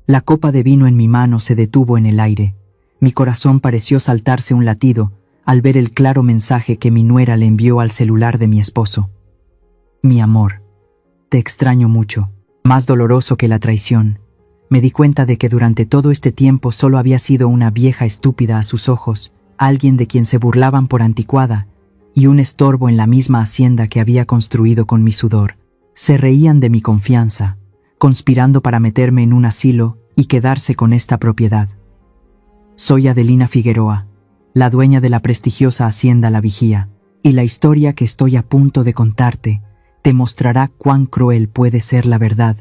La copa de vino en mi mano se detuvo en el aire. Mi corazón pareció saltarse un latido al ver el claro mensaje que mi nuera le envió al celular de mi esposo. Mi amor, te extraño mucho. Más doloroso que la traición. Me di cuenta de que durante todo este tiempo solo había sido una vieja estúpida a sus ojos, alguien de quien se burlaban por anticuada, y un estorbo en la misma hacienda que había construido con mi sudor. Se reían de mi confianza, conspirando para meterme en un asilo y quedarse con esta propiedad. Soy Adelina Figueroa, la dueña de la prestigiosa hacienda La Vigía, y la historia que estoy a punto de contarte te mostrará cuán cruel puede ser la verdad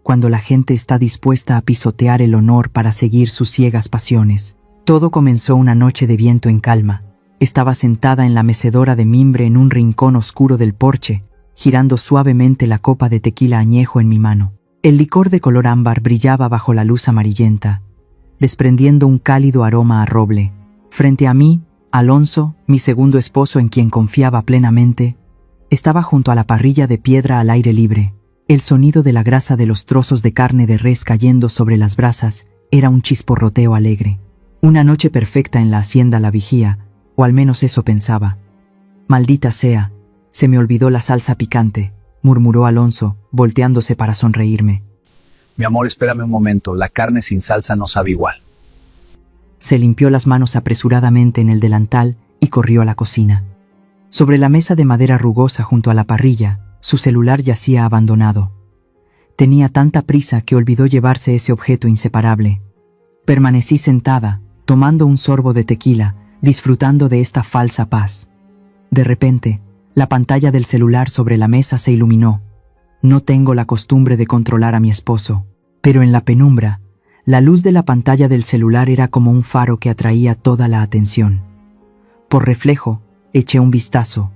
cuando la gente está dispuesta a pisotear el honor para seguir sus ciegas pasiones. Todo comenzó una noche de viento en calma. Estaba sentada en la mecedora de mimbre en un rincón oscuro del porche, girando suavemente la copa de tequila añejo en mi mano. El licor de color ámbar brillaba bajo la luz amarillenta, desprendiendo un cálido aroma a roble. Frente a mí, Alonso, mi segundo esposo en quien confiaba plenamente, estaba junto a la parrilla de piedra al aire libre. El sonido de la grasa de los trozos de carne de res cayendo sobre las brasas era un chisporroteo alegre. Una noche perfecta en la hacienda La Vigía, o al menos eso pensaba. Maldita sea, se me olvidó la salsa picante, murmuró Alonso, volteándose para sonreírme. Mi amor, espérame un momento, la carne sin salsa no sabe igual. Se limpió las manos apresuradamente en el delantal y corrió a la cocina. Sobre la mesa de madera rugosa junto a la parrilla, su celular yacía abandonado. Tenía tanta prisa que olvidó llevarse ese objeto inseparable. Permanecí sentada, tomando un sorbo de tequila, disfrutando de esta falsa paz. De repente, la pantalla del celular sobre la mesa se iluminó. No tengo la costumbre de controlar a mi esposo, pero en la penumbra, la luz de la pantalla del celular era como un faro que atraía toda la atención. Por reflejo, eché un vistazo,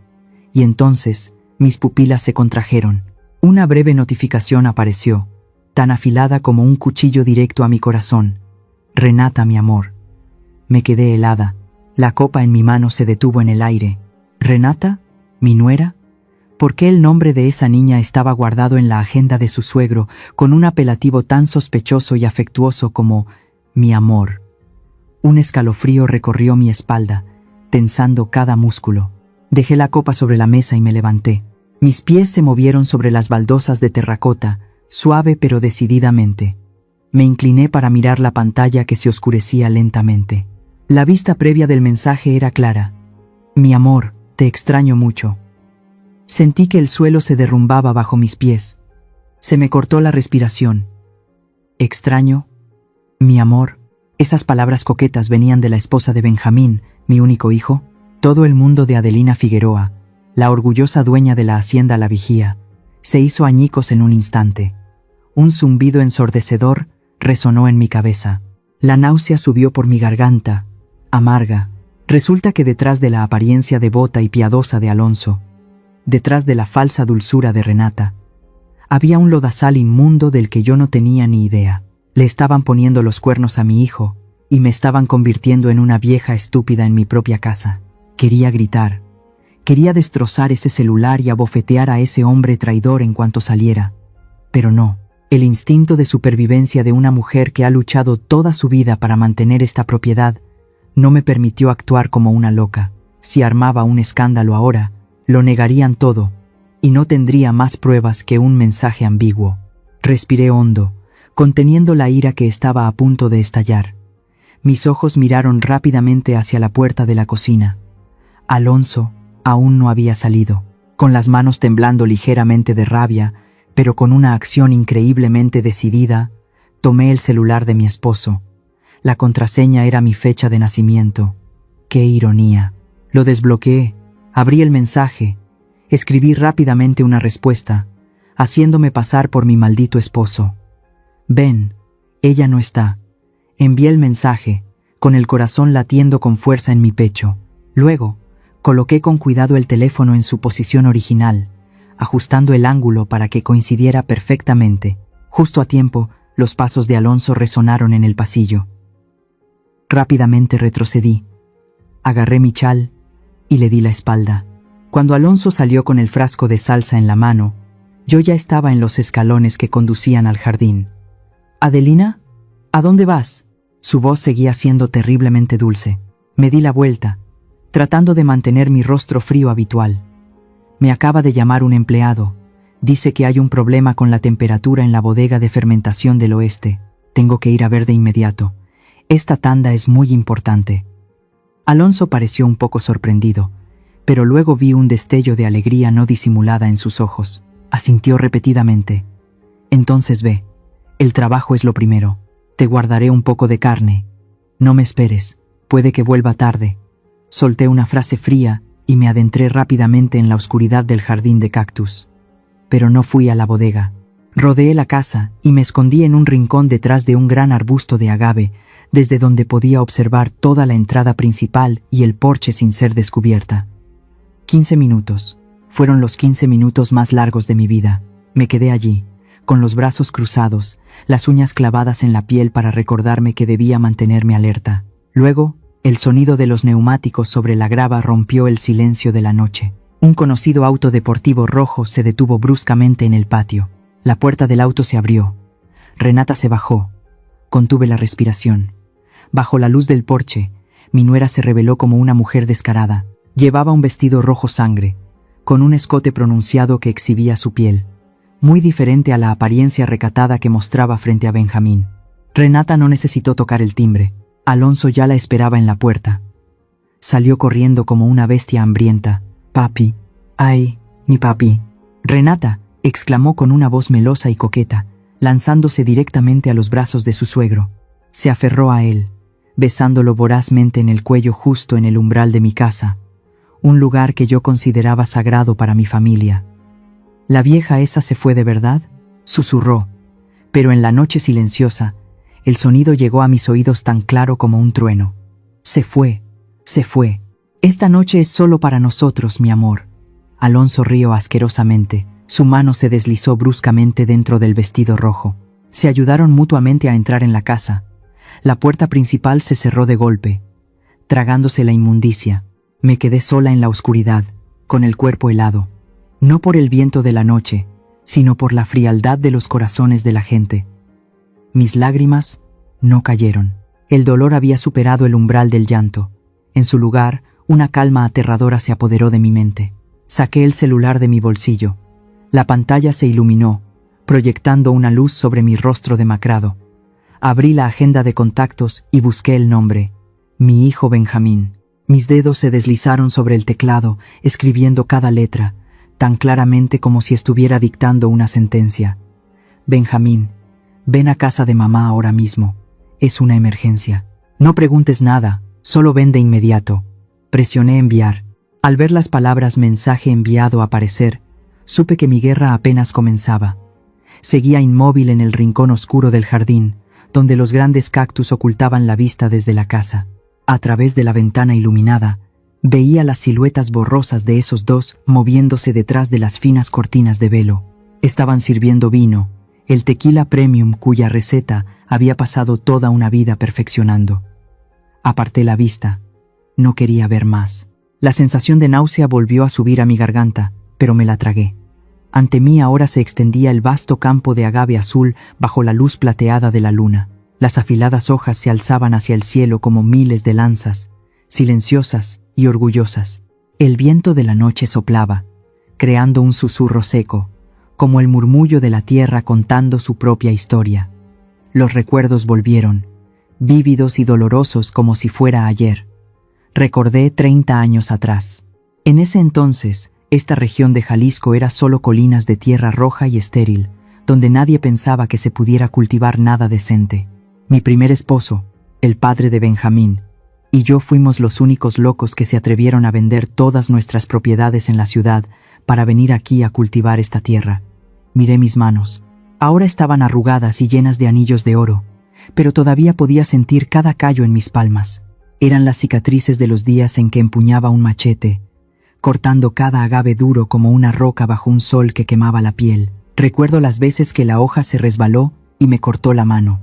y entonces mis pupilas se contrajeron. Una breve notificación apareció, tan afilada como un cuchillo directo a mi corazón. Renata, mi amor. Me quedé helada. La copa en mi mano se detuvo en el aire. ¿Renata? ¿Mi nuera? ¿Por qué el nombre de esa niña estaba guardado en la agenda de su suegro con un apelativo tan sospechoso y afectuoso como mi amor? Un escalofrío recorrió mi espalda, tensando cada músculo. Dejé la copa sobre la mesa y me levanté. Mis pies se movieron sobre las baldosas de terracota, suave pero decididamente. Me incliné para mirar la pantalla que se oscurecía lentamente. La vista previa del mensaje era clara. Mi amor, te extraño mucho. Sentí que el suelo se derrumbaba bajo mis pies. Se me cortó la respiración. Extraño, mi amor. Esas palabras coquetas venían de la esposa de Benjamín, mi único hijo. Todo el mundo de Adelina Figueroa, la orgullosa dueña de la hacienda La Vigía, se hizo añicos en un instante. Un zumbido ensordecedor resonó en mi cabeza. La náusea subió por mi garganta, amarga. Resulta que detrás de la apariencia devota y piadosa de Alonso, detrás de la falsa dulzura de Renata, había un lodazal inmundo del que yo no tenía ni idea. Le estaban poniendo los cuernos a mi hijo, y me estaban convirtiendo en una vieja estúpida en mi propia casa. Quería gritar. Quería destrozar ese celular y abofetear a ese hombre traidor en cuanto saliera. Pero no. El instinto de supervivencia de una mujer que ha luchado toda su vida para mantener esta propiedad no me permitió actuar como una loca. Si armaba un escándalo ahora, lo negarían todo, y no tendría más pruebas que un mensaje ambiguo. Respiré hondo, conteniendo la ira que estaba a punto de estallar. Mis ojos miraron rápidamente hacia la puerta de la cocina. Alonso aún no había salido. Con las manos temblando ligeramente de rabia, pero con una acción increíblemente decidida, tomé el celular de mi esposo. La contraseña era mi fecha de nacimiento. ¡Qué ironía! Lo desbloqueé, abrí el mensaje, escribí rápidamente una respuesta, haciéndome pasar por mi maldito esposo. «Ben, ella no está». Envié el mensaje, con el corazón latiendo con fuerza en mi pecho. Luego, coloqué con cuidado el teléfono en su posición original, ajustando el ángulo para que coincidiera perfectamente. Justo a tiempo, los pasos de Alonso resonaron en el pasillo. Rápidamente retrocedí, agarré mi chal y le di la espalda. Cuando Alonso salió con el frasco de salsa en la mano, yo ya estaba en los escalones que conducían al jardín. «¿Adelina?», ¿A dónde vas? Su voz seguía siendo terriblemente dulce. Me di la vuelta, tratando de mantener mi rostro frío habitual. Me acaba de llamar un empleado. Dice que hay un problema con la temperatura en la bodega de fermentación del oeste. Tengo que ir a ver de inmediato. Esta tanda es muy importante. Alonso pareció un poco sorprendido, pero luego vi un destello de alegría no disimulada en sus ojos. Asintió repetidamente. Entonces ve, el trabajo es lo primero. Te guardaré un poco de carne. No me esperes, puede que vuelva tarde. Solté una frase fría y me adentré rápidamente en la oscuridad del jardín de cactus. Pero no fui a la bodega. Rodeé la casa y me escondí en un rincón detrás de un gran arbusto de agave, desde donde podía observar toda la entrada principal y el porche sin ser descubierta. 15 minutos. Fueron los 15 minutos más largos de mi vida. Me quedé allí, con los brazos cruzados, las uñas clavadas en la piel para recordarme que debía mantenerme alerta. Luego, el sonido de los neumáticos sobre la grava rompió el silencio de la noche. Un conocido auto deportivo rojo se detuvo bruscamente en el patio. La puerta del auto se abrió. Renata se bajó. Contuve la respiración. Bajo la luz del porche, mi nuera se reveló como una mujer descarada. Llevaba un vestido rojo sangre, con un escote pronunciado que exhibía su piel, muy diferente a la apariencia recatada que mostraba frente a Benjamín. Renata no necesitó tocar el timbre. Alonso ya la esperaba en la puerta. Salió corriendo como una bestia hambrienta. «Papi, ay, mi papi». «Renata», exclamó con una voz melosa y coqueta, lanzándose directamente a los brazos de su suegro. Se aferró a él, besándolo vorazmente en el cuello justo en el umbral de mi casa, un lugar que yo consideraba sagrado para mi familia. «¿La vieja esa se fue de verdad?», susurró, pero en la noche silenciosa, el sonido llegó a mis oídos tan claro como un trueno. «Se fue, se fue. Esta noche es solo para nosotros, mi amor». Alonso rió asquerosamente. Su mano se deslizó bruscamente dentro del vestido rojo. Se ayudaron mutuamente a entrar en la casa. La puerta principal se cerró de golpe, tragándose la inmundicia. Me quedé sola en la oscuridad, con el cuerpo helado. No por el viento de la noche, sino por la frialdad de los corazones de la gente. Mis lágrimas no cayeron. El dolor había superado el umbral del llanto. En su lugar, una calma aterradora se apoderó de mi mente. Saqué el celular de mi bolsillo. La pantalla se iluminó, proyectando una luz sobre mi rostro demacrado. Abrí la agenda de contactos y busqué el nombre. Mi hijo Benjamín. Mis dedos se deslizaron sobre el teclado, escribiendo cada letra, tan claramente como si estuviera dictando una sentencia. «Benjamín, ven a casa de mamá ahora mismo. Es una emergencia. No preguntes nada, solo ven de inmediato». Presioné enviar. Al ver las palabras mensaje enviado aparecer, supe que mi guerra apenas comenzaba. Seguía inmóvil en el rincón oscuro del jardín, donde los grandes cactus ocultaban la vista desde la casa. A través de la ventana iluminada, veía las siluetas borrosas de esos dos moviéndose detrás de las finas cortinas de velo. Estaban sirviendo vino, el tequila premium cuya receta había pasado toda una vida perfeccionando. Aparté la vista. No quería ver más. La sensación de náusea volvió a subir a mi garganta, pero me la tragué. Ante mí ahora se extendía el vasto campo de agave azul bajo la luz plateada de la luna. Las afiladas hojas se alzaban hacia el cielo como miles de lanzas, silenciosas y orgullosas. El viento de la noche soplaba, creando un susurro seco, como el murmullo de la tierra contando su propia historia. Los recuerdos volvieron, vívidos y dolorosos como si fuera ayer. Recordé 30 años atrás. En ese entonces, esta región de Jalisco era solo colinas de tierra roja y estéril, donde nadie pensaba que se pudiera cultivar nada decente. Mi primer esposo, el padre de Benjamín, y yo fuimos los únicos locos que se atrevieron a vender todas nuestras propiedades en la ciudad para venir aquí a cultivar esta tierra. Miré mis manos. Ahora estaban arrugadas y llenas de anillos de oro, pero todavía podía sentir cada callo en mis palmas. Eran las cicatrices de los días en que empuñaba un machete, cortando cada agave duro como una roca bajo un sol que quemaba la piel. Recuerdo las veces que la hoja se resbaló y me cortó la mano,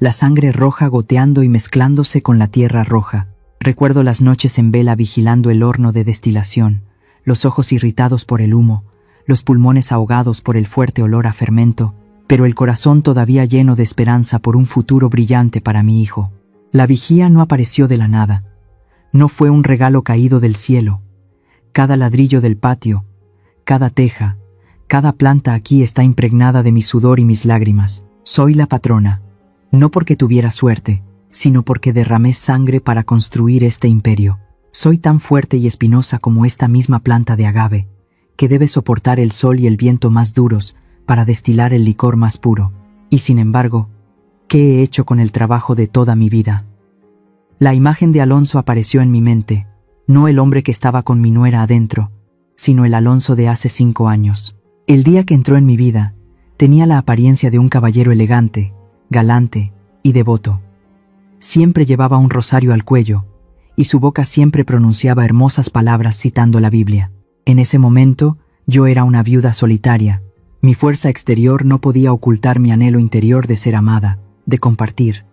la sangre roja goteando y mezclándose con la tierra roja. Recuerdo las noches en vela vigilando el horno de destilación, los ojos irritados por el humo, los pulmones ahogados por el fuerte olor a fermento, pero el corazón todavía lleno de esperanza por un futuro brillante para mi hijo. La vigía no apareció de la nada. No fue un regalo caído del cielo. Cada ladrillo del patio, cada teja, cada planta aquí está impregnada de mi sudor y mis lágrimas. Soy la patrona, no porque tuviera suerte, sino porque derramé sangre para construir este imperio. Soy tan fuerte y espinosa como esta misma planta de agave, que debe soportar el sol y el viento más duros para destilar el licor más puro. Y sin embargo, ¿qué he hecho con el trabajo de toda mi vida? La imagen de Alonso apareció en mi mente, no el hombre que estaba con mi nuera adentro, sino el Alonso de hace 5 años. El día que entró en mi vida, tenía la apariencia de un caballero elegante, galante y devoto. Siempre llevaba un rosario al cuello, y su boca siempre pronunciaba hermosas palabras citando la Biblia. En ese momento, yo era una viuda solitaria. Mi fuerza exterior no podía ocultar mi anhelo interior de ser amada, de compartir.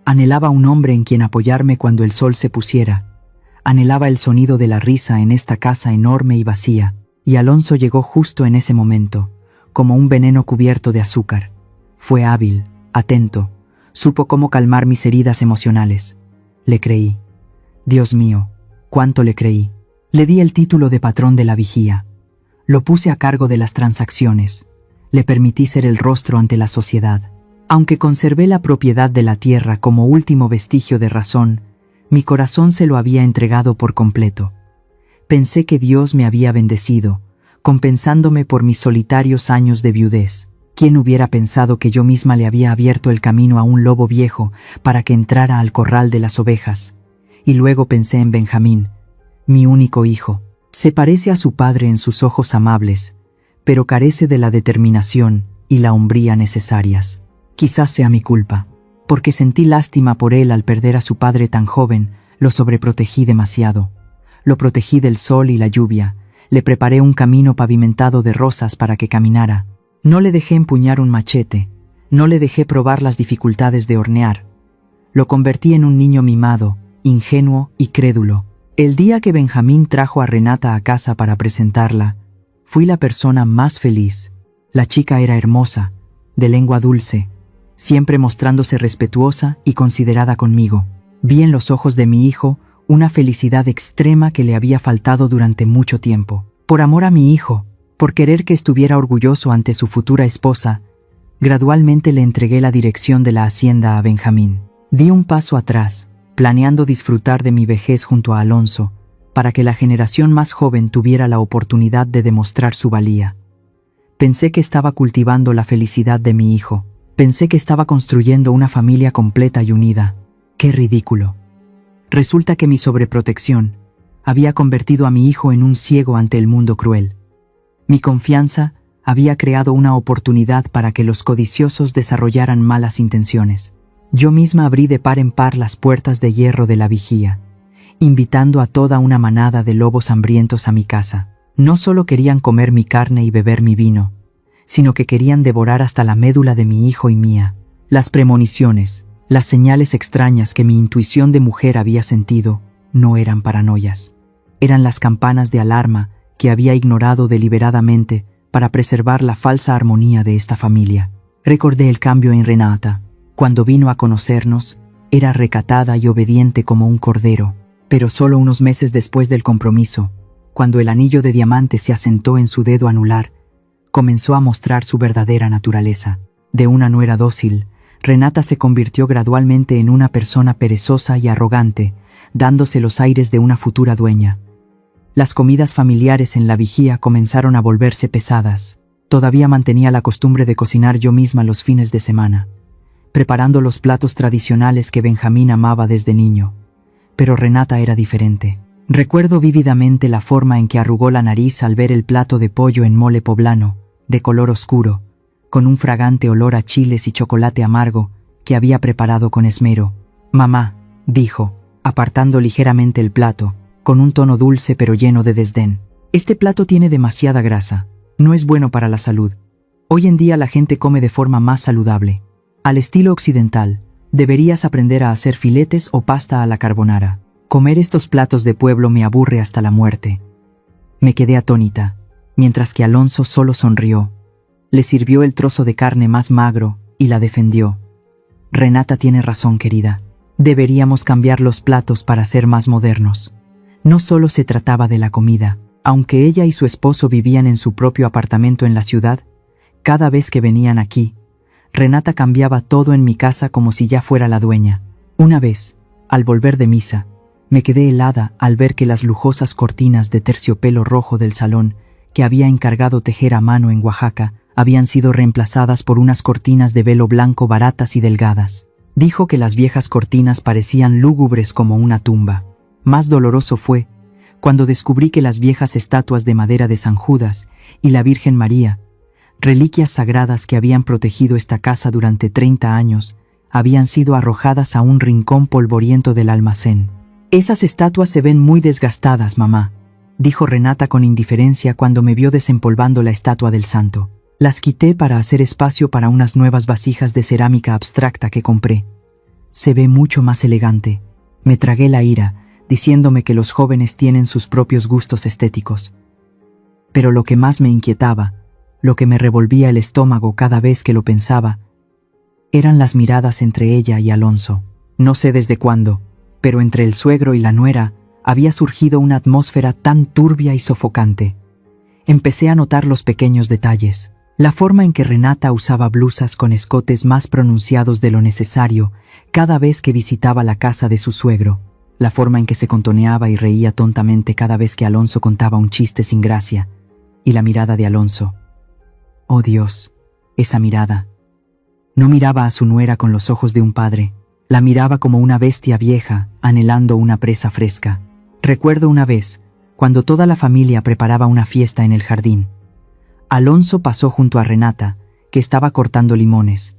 Anhelaba un hombre en quien apoyarme cuando el sol se pusiera. Anhelaba el sonido de la risa en esta casa enorme y vacía, y Alonso llegó justo en ese momento, como un veneno cubierto de azúcar. Fue hábil, atento, supo cómo calmar mis heridas emocionales. Le creí. Dios mío, cuánto le creí. Le di el título de patrón de la vigía. Lo puse a cargo de las transacciones. Le permití ser el rostro ante la sociedad. Aunque conservé la propiedad de la tierra como último vestigio de razón, mi corazón se lo había entregado por completo. Pensé que Dios me había bendecido, compensándome por mis solitarios años de viudez. ¿Quién hubiera pensado que yo misma le había abierto el camino a un lobo viejo para que entrara al corral de las ovejas? Y luego pensé en Benjamín, mi único hijo. Se parece a su padre en sus ojos amables, pero carece de la determinación y la hombría necesarias. Quizás sea mi culpa, porque sentí lástima por él al perder a su padre tan joven, lo sobreprotegí demasiado. Lo protegí del sol y la lluvia, le preparé un camino pavimentado de rosas para que caminara. No le dejé empuñar un machete, no le dejé probar las dificultades de hornear. Lo convertí en un niño mimado, ingenuo y crédulo. El día que Benjamín trajo a Renata a casa para presentarla, fui la persona más feliz. La chica era hermosa, de lengua dulce, siempre mostrándose respetuosa y considerada conmigo. Vi en los ojos de mi hijo una felicidad extrema que le había faltado durante mucho tiempo. Por amor a mi hijo, por querer que estuviera orgulloso ante su futura esposa, gradualmente le entregué la dirección de la hacienda a Benjamín. Di un paso atrás, planeando disfrutar de mi vejez junto a Alonso, para que la generación más joven tuviera la oportunidad de demostrar su valía. Pensé que estaba cultivando la felicidad de mi hijo. Pensé que estaba construyendo una familia completa y unida. ¡Qué ridículo! Resulta que mi sobreprotección había convertido a mi hijo en un ciego ante el mundo cruel. Mi confianza había creado una oportunidad para que los codiciosos desarrollaran malas intenciones. Yo misma abrí de par en par las puertas de hierro de la vigía, invitando a toda una manada de lobos hambrientos a mi casa. No solo querían comer mi carne y beber mi vino, sino que querían devorar hasta la médula de mi hijo y mía. Las premoniciones, las señales extrañas que mi intuición de mujer había sentido, no eran paranoias. Eran las campanas de alarma que había ignorado deliberadamente para preservar la falsa armonía de esta familia. Recordé el cambio en Renata. Cuando vino a conocernos, era recatada y obediente como un cordero, pero solo unos meses después del compromiso, cuando el anillo de diamante se asentó en su dedo anular, comenzó a mostrar su verdadera naturaleza. De una nuera dócil, Renata se convirtió gradualmente en una persona perezosa y arrogante, dándose los aires de una futura dueña. Las comidas familiares en la vigía comenzaron a volverse pesadas. Todavía mantenía la costumbre de cocinar yo misma los fines de semana, preparando los platos tradicionales que Benjamín amaba desde niño. Pero Renata era diferente. Recuerdo vívidamente la forma en que arrugó la nariz al ver el plato de pollo en mole poblano, de color oscuro, con un fragante olor a chiles y chocolate amargo que había preparado con esmero. «Mamá», dijo, apartando ligeramente el plato, con un tono dulce pero lleno de desdén. «Este plato tiene demasiada grasa. No es bueno para la salud. Hoy en día la gente come de forma más saludable. Al estilo occidental, deberías aprender a hacer filetes o pasta a la carbonara. Comer estos platos de pueblo me aburre hasta la muerte». Me quedé atónita, mientras que Alonso solo sonrió. Le sirvió el trozo de carne más magro y la defendió. Renata tiene razón, querida. Deberíamos cambiar los platos para ser más modernos. No solo se trataba de la comida. Aunque ella y su esposo vivían en su propio apartamento en la ciudad, cada vez que venían aquí, Renata cambiaba todo en mi casa como si ya fuera la dueña. Una vez, al volver de misa, me quedé helada al ver que las lujosas cortinas de terciopelo rojo del salón que había encargado tejer a mano en Oaxaca habían sido reemplazadas por unas cortinas de velo blanco baratas y delgadas. Dijo que las viejas cortinas parecían lúgubres como una tumba. Más doloroso fue cuando descubrí que las viejas estatuas de madera de San Judas y la Virgen María, reliquias sagradas que habían protegido esta casa durante 30 años, habían sido arrojadas a un rincón polvoriento del almacén. «Esas estatuas se ven muy desgastadas, mamá», dijo Renata con indiferencia cuando me vio desempolvando la estatua del santo. Las quité para hacer espacio para unas nuevas vasijas de cerámica abstracta que compré. Se ve mucho más elegante. Me tragué la ira, diciéndome que los jóvenes tienen sus propios gustos estéticos. Pero lo que más me inquietaba, lo que me revolvía el estómago cada vez que lo pensaba, eran las miradas entre ella y Alonso. No sé desde cuándo, pero entre el suegro y la nuera había surgido una atmósfera tan turbia y sofocante. Empecé a notar los pequeños detalles. La forma en que Renata usaba blusas con escotes más pronunciados de lo necesario cada vez que visitaba la casa de su suegro. La forma en que se contoneaba y reía tontamente cada vez que Alonso contaba un chiste sin gracia. Y la mirada de Alonso. Oh Dios, esa mirada. No miraba a su nuera con los ojos de un padre. La miraba como una bestia vieja, anhelando una presa fresca. Recuerdo una vez, cuando toda la familia preparaba una fiesta en el jardín. Alonso pasó junto a Renata, que estaba cortando limones.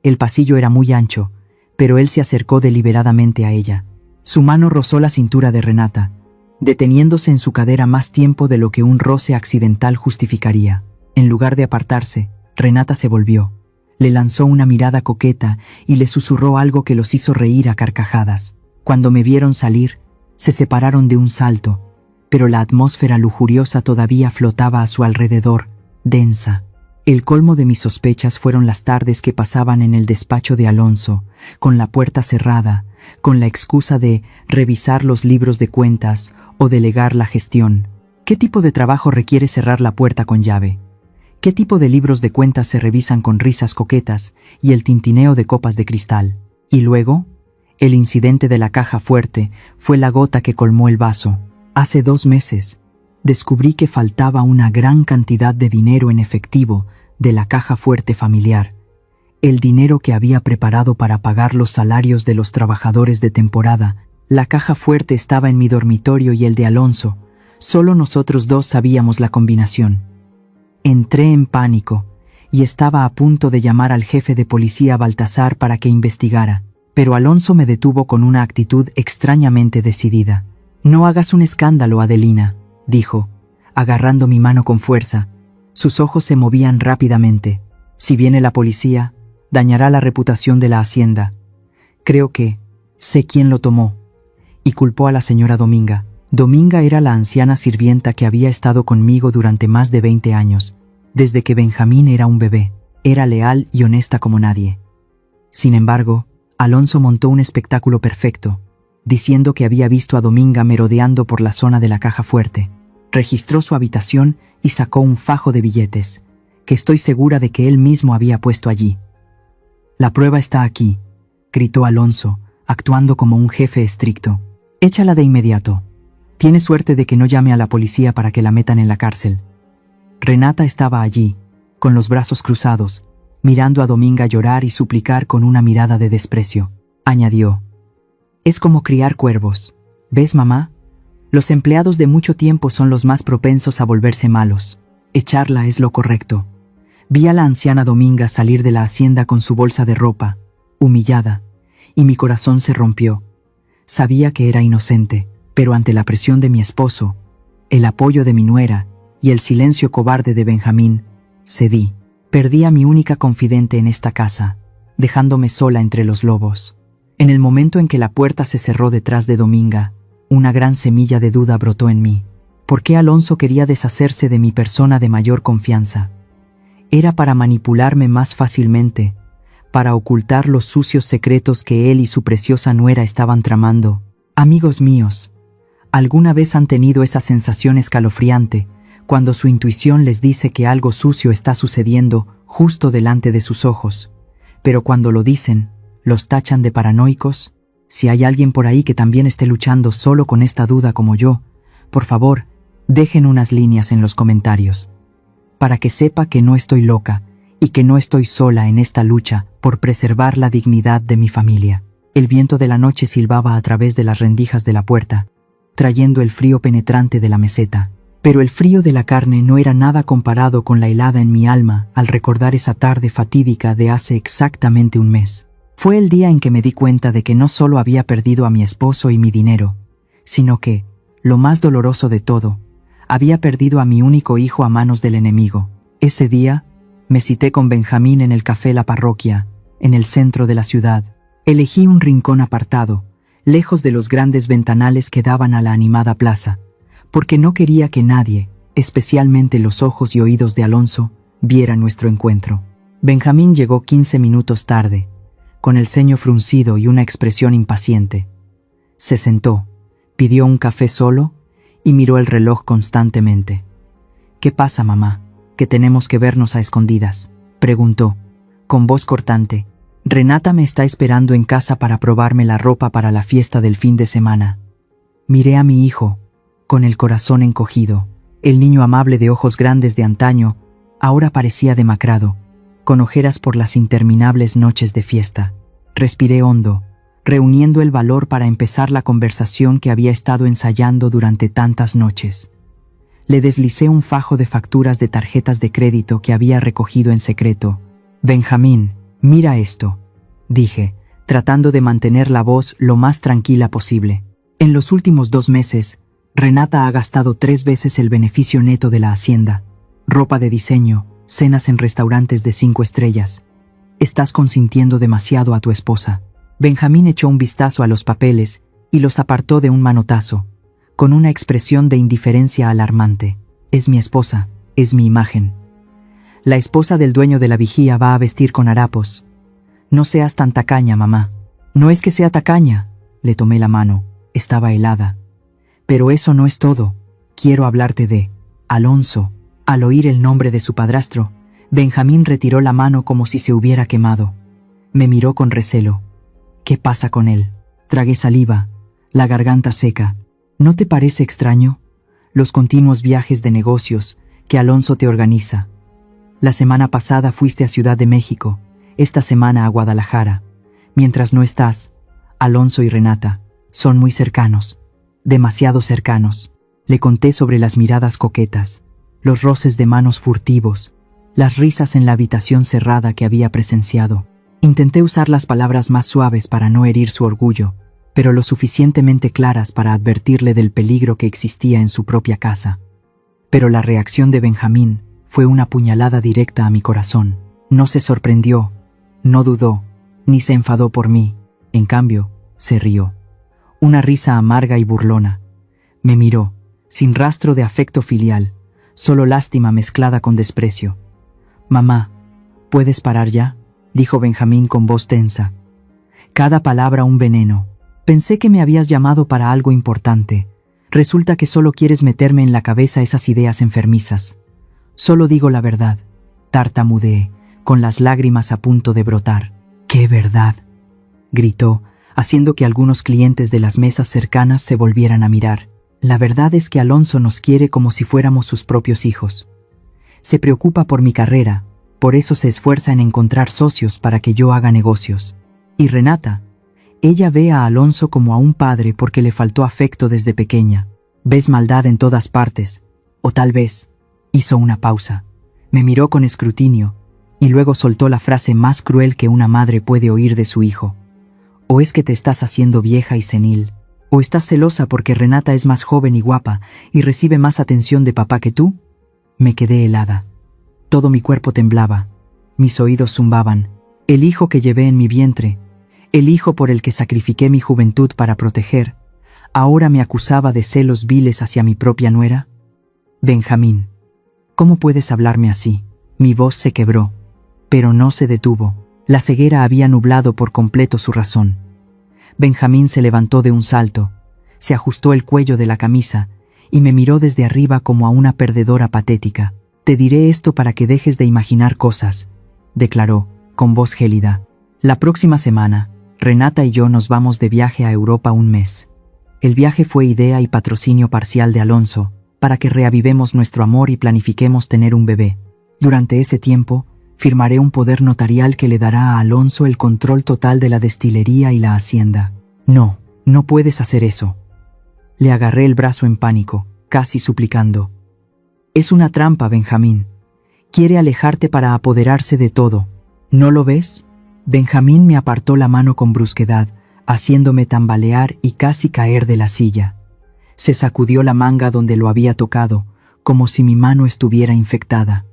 El pasillo era muy ancho, pero él se acercó deliberadamente a ella. Su mano rozó la cintura de Renata, deteniéndose en su cadera más tiempo de lo que un roce accidental justificaría. En lugar de apartarse, Renata se volvió, le lanzó una mirada coqueta y le susurró algo que los hizo reír a carcajadas. Cuando me vieron salir, se separaron de un salto, pero la atmósfera lujuriosa todavía flotaba a su alrededor, densa. El colmo de mis sospechas fueron las tardes que pasaban en el despacho de Alonso, con la puerta cerrada, con la excusa de revisar los libros de cuentas o delegar la gestión. ¿Qué tipo de trabajo requiere cerrar la puerta con llave? ¿Qué tipo de libros de cuentas se revisan con risas coquetas y el tintineo de copas de cristal? Y luego, el incidente de la caja fuerte fue la gota que colmó el vaso. Hace 2 meses, descubrí que faltaba una gran cantidad de dinero en efectivo de la caja fuerte familiar, el dinero que había preparado para pagar los salarios de los trabajadores de temporada. La caja fuerte estaba en mi dormitorio y el de Alonso. Solo nosotros dos sabíamos la combinación. Entré en pánico y estaba a punto de llamar al jefe de policía Baltasar para que investigara, pero Alonso me detuvo con una actitud extrañamente decidida. «No hagas un escándalo, Adelina», dijo, agarrando mi mano con fuerza. Sus ojos se movían rápidamente. «Si viene la policía, dañará la reputación de la hacienda. Creo que sé quién lo tomó». Y culpó a la señora Dominga. Dominga era la anciana sirvienta que había estado conmigo durante más de 20 años, desde que Benjamín era un bebé. Era leal y honesta como nadie. Sin embargo, Alonso montó un espectáculo perfecto, diciendo que había visto a Dominga merodeando por la zona de la caja fuerte. Registró su habitación y sacó un fajo de billetes, que estoy segura de que él mismo había puesto allí. «La prueba está aquí», gritó Alonso, actuando como un jefe estricto. «Échala de inmediato. Tiene suerte de que no llame a la policía para que la metan en la cárcel». Renata estaba allí, con los brazos cruzados, mirando a Dominga llorar y suplicar con una mirada de desprecio. Añadió: «Es como criar cuervos. ¿Ves, mamá? Los empleados de mucho tiempo son los más propensos a volverse malos. Echarla es lo correcto». Vi a la anciana Dominga salir de la hacienda con su bolsa de ropa, humillada, y mi corazón se rompió. Sabía que era inocente, pero ante la presión de mi esposo, el apoyo de mi nuera y el silencio cobarde de Benjamín, cedí. Perdí a mi única confidente en esta casa, dejándome sola entre los lobos. En el momento en que la puerta se cerró detrás de Dominga, una gran semilla de duda brotó en mí. ¿Por qué Alonso quería deshacerse de mi persona de mayor confianza? Era para manipularme más fácilmente, para ocultar los sucios secretos que él y su preciosa nuera estaban tramando. Amigos míos, ¿alguna vez han tenido esa sensación escalofriante cuando su intuición les dice que algo sucio está sucediendo justo delante de sus ojos, pero cuando lo dicen, los tachan de paranoicos? Si hay alguien por ahí que también esté luchando solo con esta duda como yo, por favor, dejen unas líneas en los comentarios, para que sepa que no estoy loca y que no estoy sola en esta lucha por preservar la dignidad de mi familia. El viento de la noche silbaba a través de las rendijas de la puerta, trayendo el frío penetrante de la meseta. Pero el frío de la carne no era nada comparado con la helada en mi alma al recordar esa tarde fatídica de hace exactamente un mes. Fue el día en que me di cuenta de que no solo había perdido a mi esposo y mi dinero, sino que, lo más doloroso de todo, había perdido a mi único hijo a manos del enemigo. Ese día, me cité con Benjamín en el café La Parroquia, en el centro de la ciudad. Elegí un rincón apartado, lejos de los grandes ventanales que daban a la animada plaza, porque no quería que nadie, especialmente los ojos y oídos de Alonso, viera nuestro encuentro. Benjamín llegó 15 minutos tarde, con el ceño fruncido y una expresión impaciente. Se sentó, pidió un café solo y miró el reloj constantemente. «¿Qué pasa, mamá? ¿Que tenemos que vernos a escondidas?», preguntó, con voz cortante. «Renata me está esperando en casa para probarme la ropa para la fiesta del fin de semana». Miré a mi hijo, con el corazón encogido. El niño amable de ojos grandes de antaño ahora parecía demacrado, con ojeras por las interminables noches de fiesta. Respiré hondo, reuniendo el valor para empezar la conversación que había estado ensayando durante tantas noches. Le deslicé un fajo de facturas de tarjetas de crédito que había recogido en secreto. «Benjamín, mira esto», dije, tratando de mantener la voz lo más tranquila posible. «En los últimos 2 meses, Renata ha gastado 3 veces el beneficio neto de la hacienda. Ropa de diseño, cenas en restaurantes de 5 estrellas. Estás consintiendo demasiado a tu esposa». Benjamín echó un vistazo a los papeles y los apartó de un manotazo, con una expresión de indiferencia alarmante. «Es mi esposa, es mi imagen. La esposa del dueño de la vigía va a vestir con harapos. No seas tan tacaña, mamá». «No es que sea tacaña», le tomé la mano, estaba helada. «Pero eso no es todo. Quiero hablarte de Alonso». Al oír el nombre de su padrastro, Benjamín retiró la mano como si se hubiera quemado. Me miró con recelo. «¿Qué pasa con él?». Tragué saliva, la garganta seca. «¿No te parece extraño? Los continuos viajes de negocios que Alonso te organiza. La semana pasada fuiste a Ciudad de México, esta semana a Guadalajara. Mientras no estás, Alonso y Renata son muy cercanos, demasiado cercanos». Le conté sobre las miradas coquetas, los roces de manos furtivos, las risas en la habitación cerrada que había presenciado. Intenté usar las palabras más suaves para no herir su orgullo, pero lo suficientemente claras para advertirle del peligro que existía en su propia casa. Pero la reacción de Benjamín fue una puñalada directa a mi corazón. No se sorprendió, no dudó, ni se enfadó por mí. En cambio, se rió. Una risa amarga y burlona. Me miró, sin rastro de afecto filial, solo lástima mezclada con desprecio. «Mamá, ¿puedes parar ya?», dijo Benjamín con voz tensa. «Cada palabra un veneno. Pensé que me habías llamado para algo importante. Resulta que solo quieres meterme en la cabeza esas ideas enfermizas». «Solo digo la verdad», tartamudeé, con las lágrimas a punto de brotar. «¿Qué verdad?», gritó, haciendo que algunos clientes de las mesas cercanas se volvieran a mirar. «La verdad es que Alonso nos quiere como si fuéramos sus propios hijos. Se preocupa por mi carrera, por eso se esfuerza en encontrar socios para que yo haga negocios. Y Renata, ella ve a Alonso como a un padre porque le faltó afecto desde pequeña. Ves maldad en todas partes, o tal vez». Hizo una pausa, me miró con escrutinio, y luego soltó la frase más cruel que una madre puede oír de su hijo. «¿O es que te estás haciendo vieja y senil? ¿O estás celosa porque Renata es más joven y guapa y recibe más atención de papá que tú?». Me quedé helada. Todo mi cuerpo temblaba, mis oídos zumbaban. El hijo que llevé en mi vientre, el hijo por el que sacrifiqué mi juventud para proteger, ahora me acusaba de celos viles hacia mi propia nuera. «Benjamín, ¿cómo puedes hablarme así?». Mi voz se quebró, pero no se detuvo. La ceguera había nublado por completo su razón. Benjamín se levantó de un salto, se ajustó el cuello de la camisa y me miró desde arriba como a una perdedora patética. «Te diré esto para que dejes de imaginar cosas», declaró, con voz gélida. «La próxima semana, Renata y yo nos vamos de viaje a Europa un mes. El viaje fue idea y patrocinio parcial de Alonso, para que reavivemos nuestro amor y planifiquemos tener un bebé. Durante ese tiempo, firmaré un poder notarial que le dará a Alonso el control total de la destilería y la hacienda». «No, no puedes hacer eso». Le agarré el brazo en pánico, casi suplicando. «Es una trampa, Benjamín. Quiere alejarte para apoderarse de todo. ¿No lo ves?» Benjamín me apartó la mano con brusquedad, haciéndome tambalear y casi caer de la silla. Se sacudió la manga donde lo había tocado, como si mi mano estuviera infectada.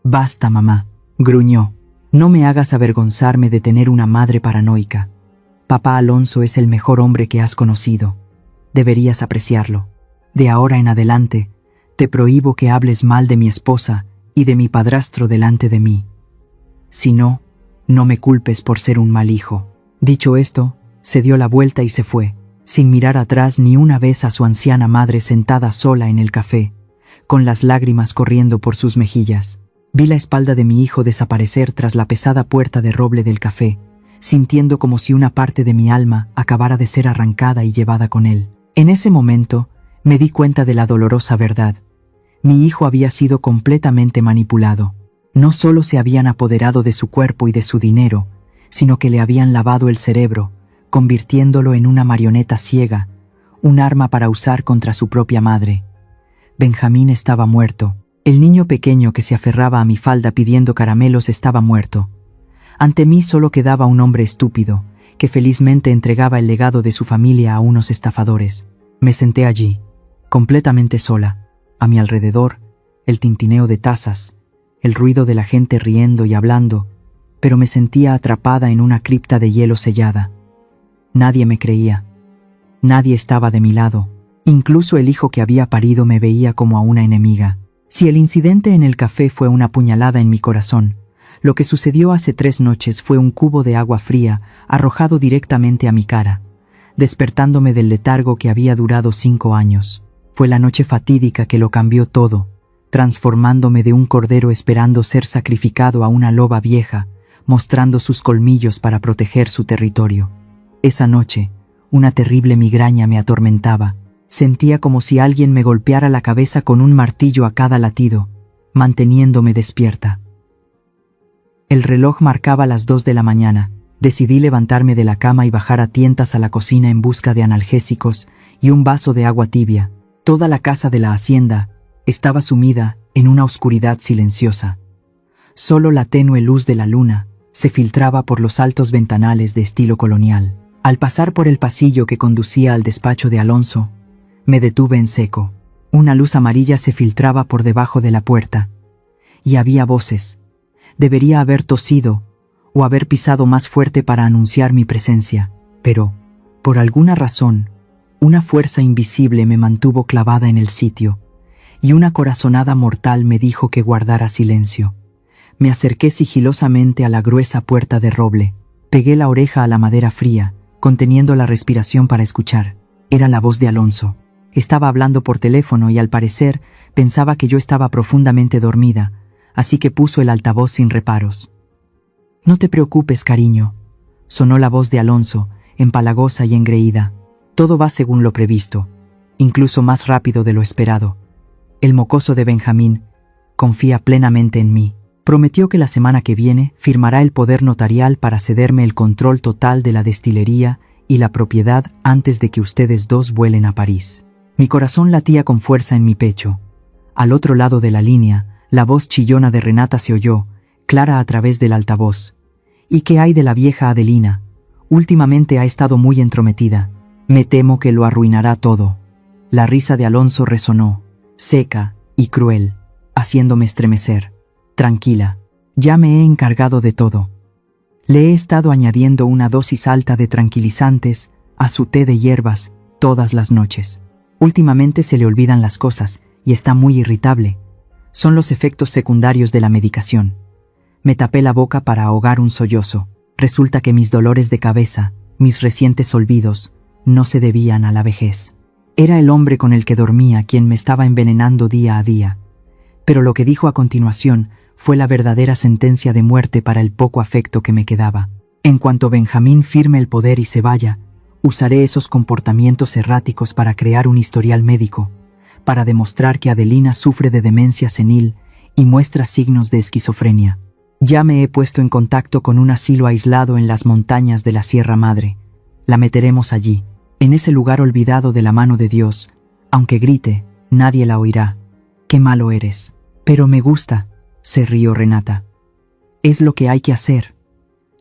«Basta, mamá», gruñó. «No me hagas avergonzarme de tener una madre paranoica. Papá Alonso es el mejor hombre que has conocido. Deberías apreciarlo. De ahora en adelante, te prohíbo que hables mal de mi esposa y de mi padrastro delante de mí. Si no, no me culpes por ser un mal hijo». Dicho esto, se dio la vuelta y se fue, sin mirar atrás ni una vez a su anciana madre sentada sola en el café, con las lágrimas corriendo por sus mejillas. Vi la espalda de mi hijo desaparecer tras la pesada puerta de roble del café, sintiendo como si una parte de mi alma acabara de ser arrancada y llevada con él. En ese momento, me di cuenta de la dolorosa verdad. Mi hijo había sido completamente manipulado. No solo se habían apoderado de su cuerpo y de su dinero, sino que le habían lavado el cerebro, convirtiéndolo en una marioneta ciega, un arma para usar contra su propia madre. Benjamín estaba muerto. El niño pequeño que se aferraba a mi falda pidiendo caramelos estaba muerto. Ante mí solo quedaba un hombre estúpido, que felizmente entregaba el legado de su familia a unos estafadores. Me senté allí, completamente sola. A mi alrededor, el tintineo de tazas, el ruido de la gente riendo y hablando, pero me sentía atrapada en una cripta de hielo sellada. Nadie me creía. Nadie estaba de mi lado. Incluso el hijo que había parido me veía como a una enemiga. Si el incidente en el café fue una puñalada en mi corazón, lo que sucedió hace 3 noches fue un cubo de agua fría arrojado directamente a mi cara, despertándome del letargo que había durado 5 años. Fue la noche fatídica que lo cambió todo, transformándome de un cordero esperando ser sacrificado a una loba vieja, mostrando sus colmillos para proteger su territorio. Esa noche, una terrible migraña me atormentaba. Sentía como si alguien me golpeara la cabeza con un martillo a cada latido, manteniéndome despierta. El reloj marcaba las 2 de la mañana. Decidí levantarme de la cama y bajar a tientas a la cocina en busca de analgésicos y un vaso de agua tibia. Toda la casa de la hacienda estaba sumida en una oscuridad silenciosa. Solo la tenue luz de la luna se filtraba por los altos ventanales de estilo colonial. Al pasar por el pasillo que conducía al despacho de Alonso, me detuve en seco. Una luz amarilla se filtraba por debajo de la puerta. Y había voces. Debería haber tosido o haber pisado más fuerte para anunciar mi presencia, pero, por alguna razón, una fuerza invisible me mantuvo clavada en el sitio, y una corazonada mortal me dijo que guardara silencio. Me acerqué sigilosamente a la gruesa puerta de roble. Pegué la oreja a la madera fría, conteniendo la respiración para escuchar. Era la voz de Alonso. Estaba hablando por teléfono y al parecer pensaba que yo estaba profundamente dormida, así que puso el altavoz sin reparos. «No te preocupes, cariño», sonó la voz de Alonso, empalagosa y engreída. «Todo va según lo previsto, incluso más rápido de lo esperado. El mocoso de Benjamín confía plenamente en mí. Prometió que la semana que viene firmará el poder notarial para cederme el control total de la destilería y la propiedad antes de que ustedes dos vuelen a París». Mi corazón latía con fuerza en mi pecho. Al otro lado de la línea, la voz chillona de Renata se oyó, clara a través del altavoz. «¿Y qué hay de la vieja Adelina? Últimamente ha estado muy entrometida. Me temo que lo arruinará todo». La risa de Alonso resonó, seca y cruel, haciéndome estremecer. «Tranquila, ya me he encargado de todo. Le he estado añadiendo una dosis alta de tranquilizantes a su té de hierbas todas las noches. Últimamente se le olvidan las cosas y está muy irritable. Son los efectos secundarios de la medicación. Me tapé la boca para ahogar un sollozo. Resulta que mis dolores de cabeza, mis recientes olvidos, no se debían a la vejez. Era el hombre con el que dormía quien me estaba envenenando día a día. Pero lo que dijo a continuación fue la verdadera sentencia de muerte para el poco afecto que me quedaba. En cuanto Benjamín firme el poder y se vaya, usaré esos comportamientos erráticos para crear un historial médico, para demostrar que Adelina sufre de demencia senil y muestra signos de esquizofrenia. Ya me he puesto en contacto con un asilo aislado en las montañas de la Sierra Madre. La meteremos allí, en ese lugar olvidado de la mano de Dios. Aunque grite, nadie la oirá. Qué malo eres. Pero me gusta, se rió Renata. Es lo que hay que hacer.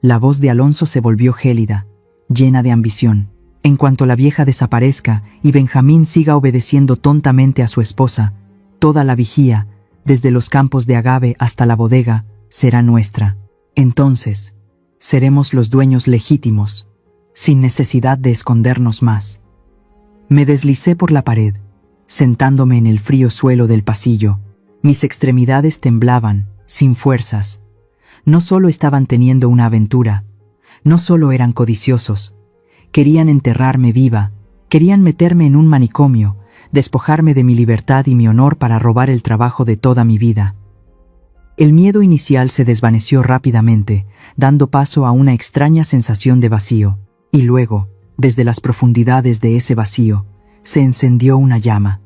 La voz de Alonso se volvió gélida, llena de ambición. En cuanto la vieja desaparezca y Benjamín siga obedeciendo tontamente a su esposa, toda la vigía, desde los campos de agave hasta la bodega, será nuestra. Entonces, seremos los dueños legítimos, sin necesidad de escondernos más. Me deslicé por la pared, sentándome en el frío suelo del pasillo. Mis extremidades temblaban, sin fuerzas. No solo estaban teniendo una aventura, no solo eran codiciosos, querían enterrarme viva, querían meterme en un manicomio, despojarme de mi libertad y mi honor para robar el trabajo de toda mi vida. El miedo inicial se desvaneció rápidamente, dando paso a una extraña sensación de vacío, y luego, desde las profundidades de ese vacío, se encendió una llama.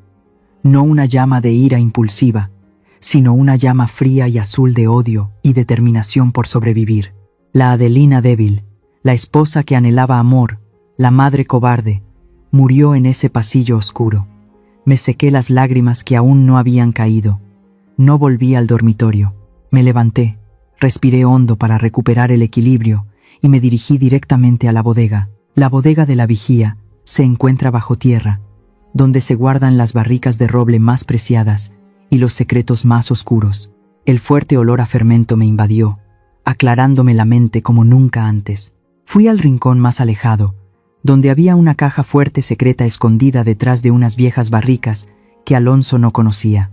No una llama de ira impulsiva, sino una llama fría y azul de odio y determinación por sobrevivir. La Adelina débil, la esposa que anhelaba amor, la madre cobarde, murió en ese pasillo oscuro. Me sequé las lágrimas que aún no habían caído. No volví al dormitorio. Me levanté, respiré hondo para recuperar el equilibrio y me dirigí directamente a la bodega. La bodega de la vigía se encuentra bajo tierra, donde se guardan las barricas de roble más preciadas y los secretos más oscuros. El fuerte olor a fermento me invadió, aclarándome la mente como nunca antes. Fui al rincón más alejado, donde había una caja fuerte secreta escondida detrás de unas viejas barricas que Alonso no conocía.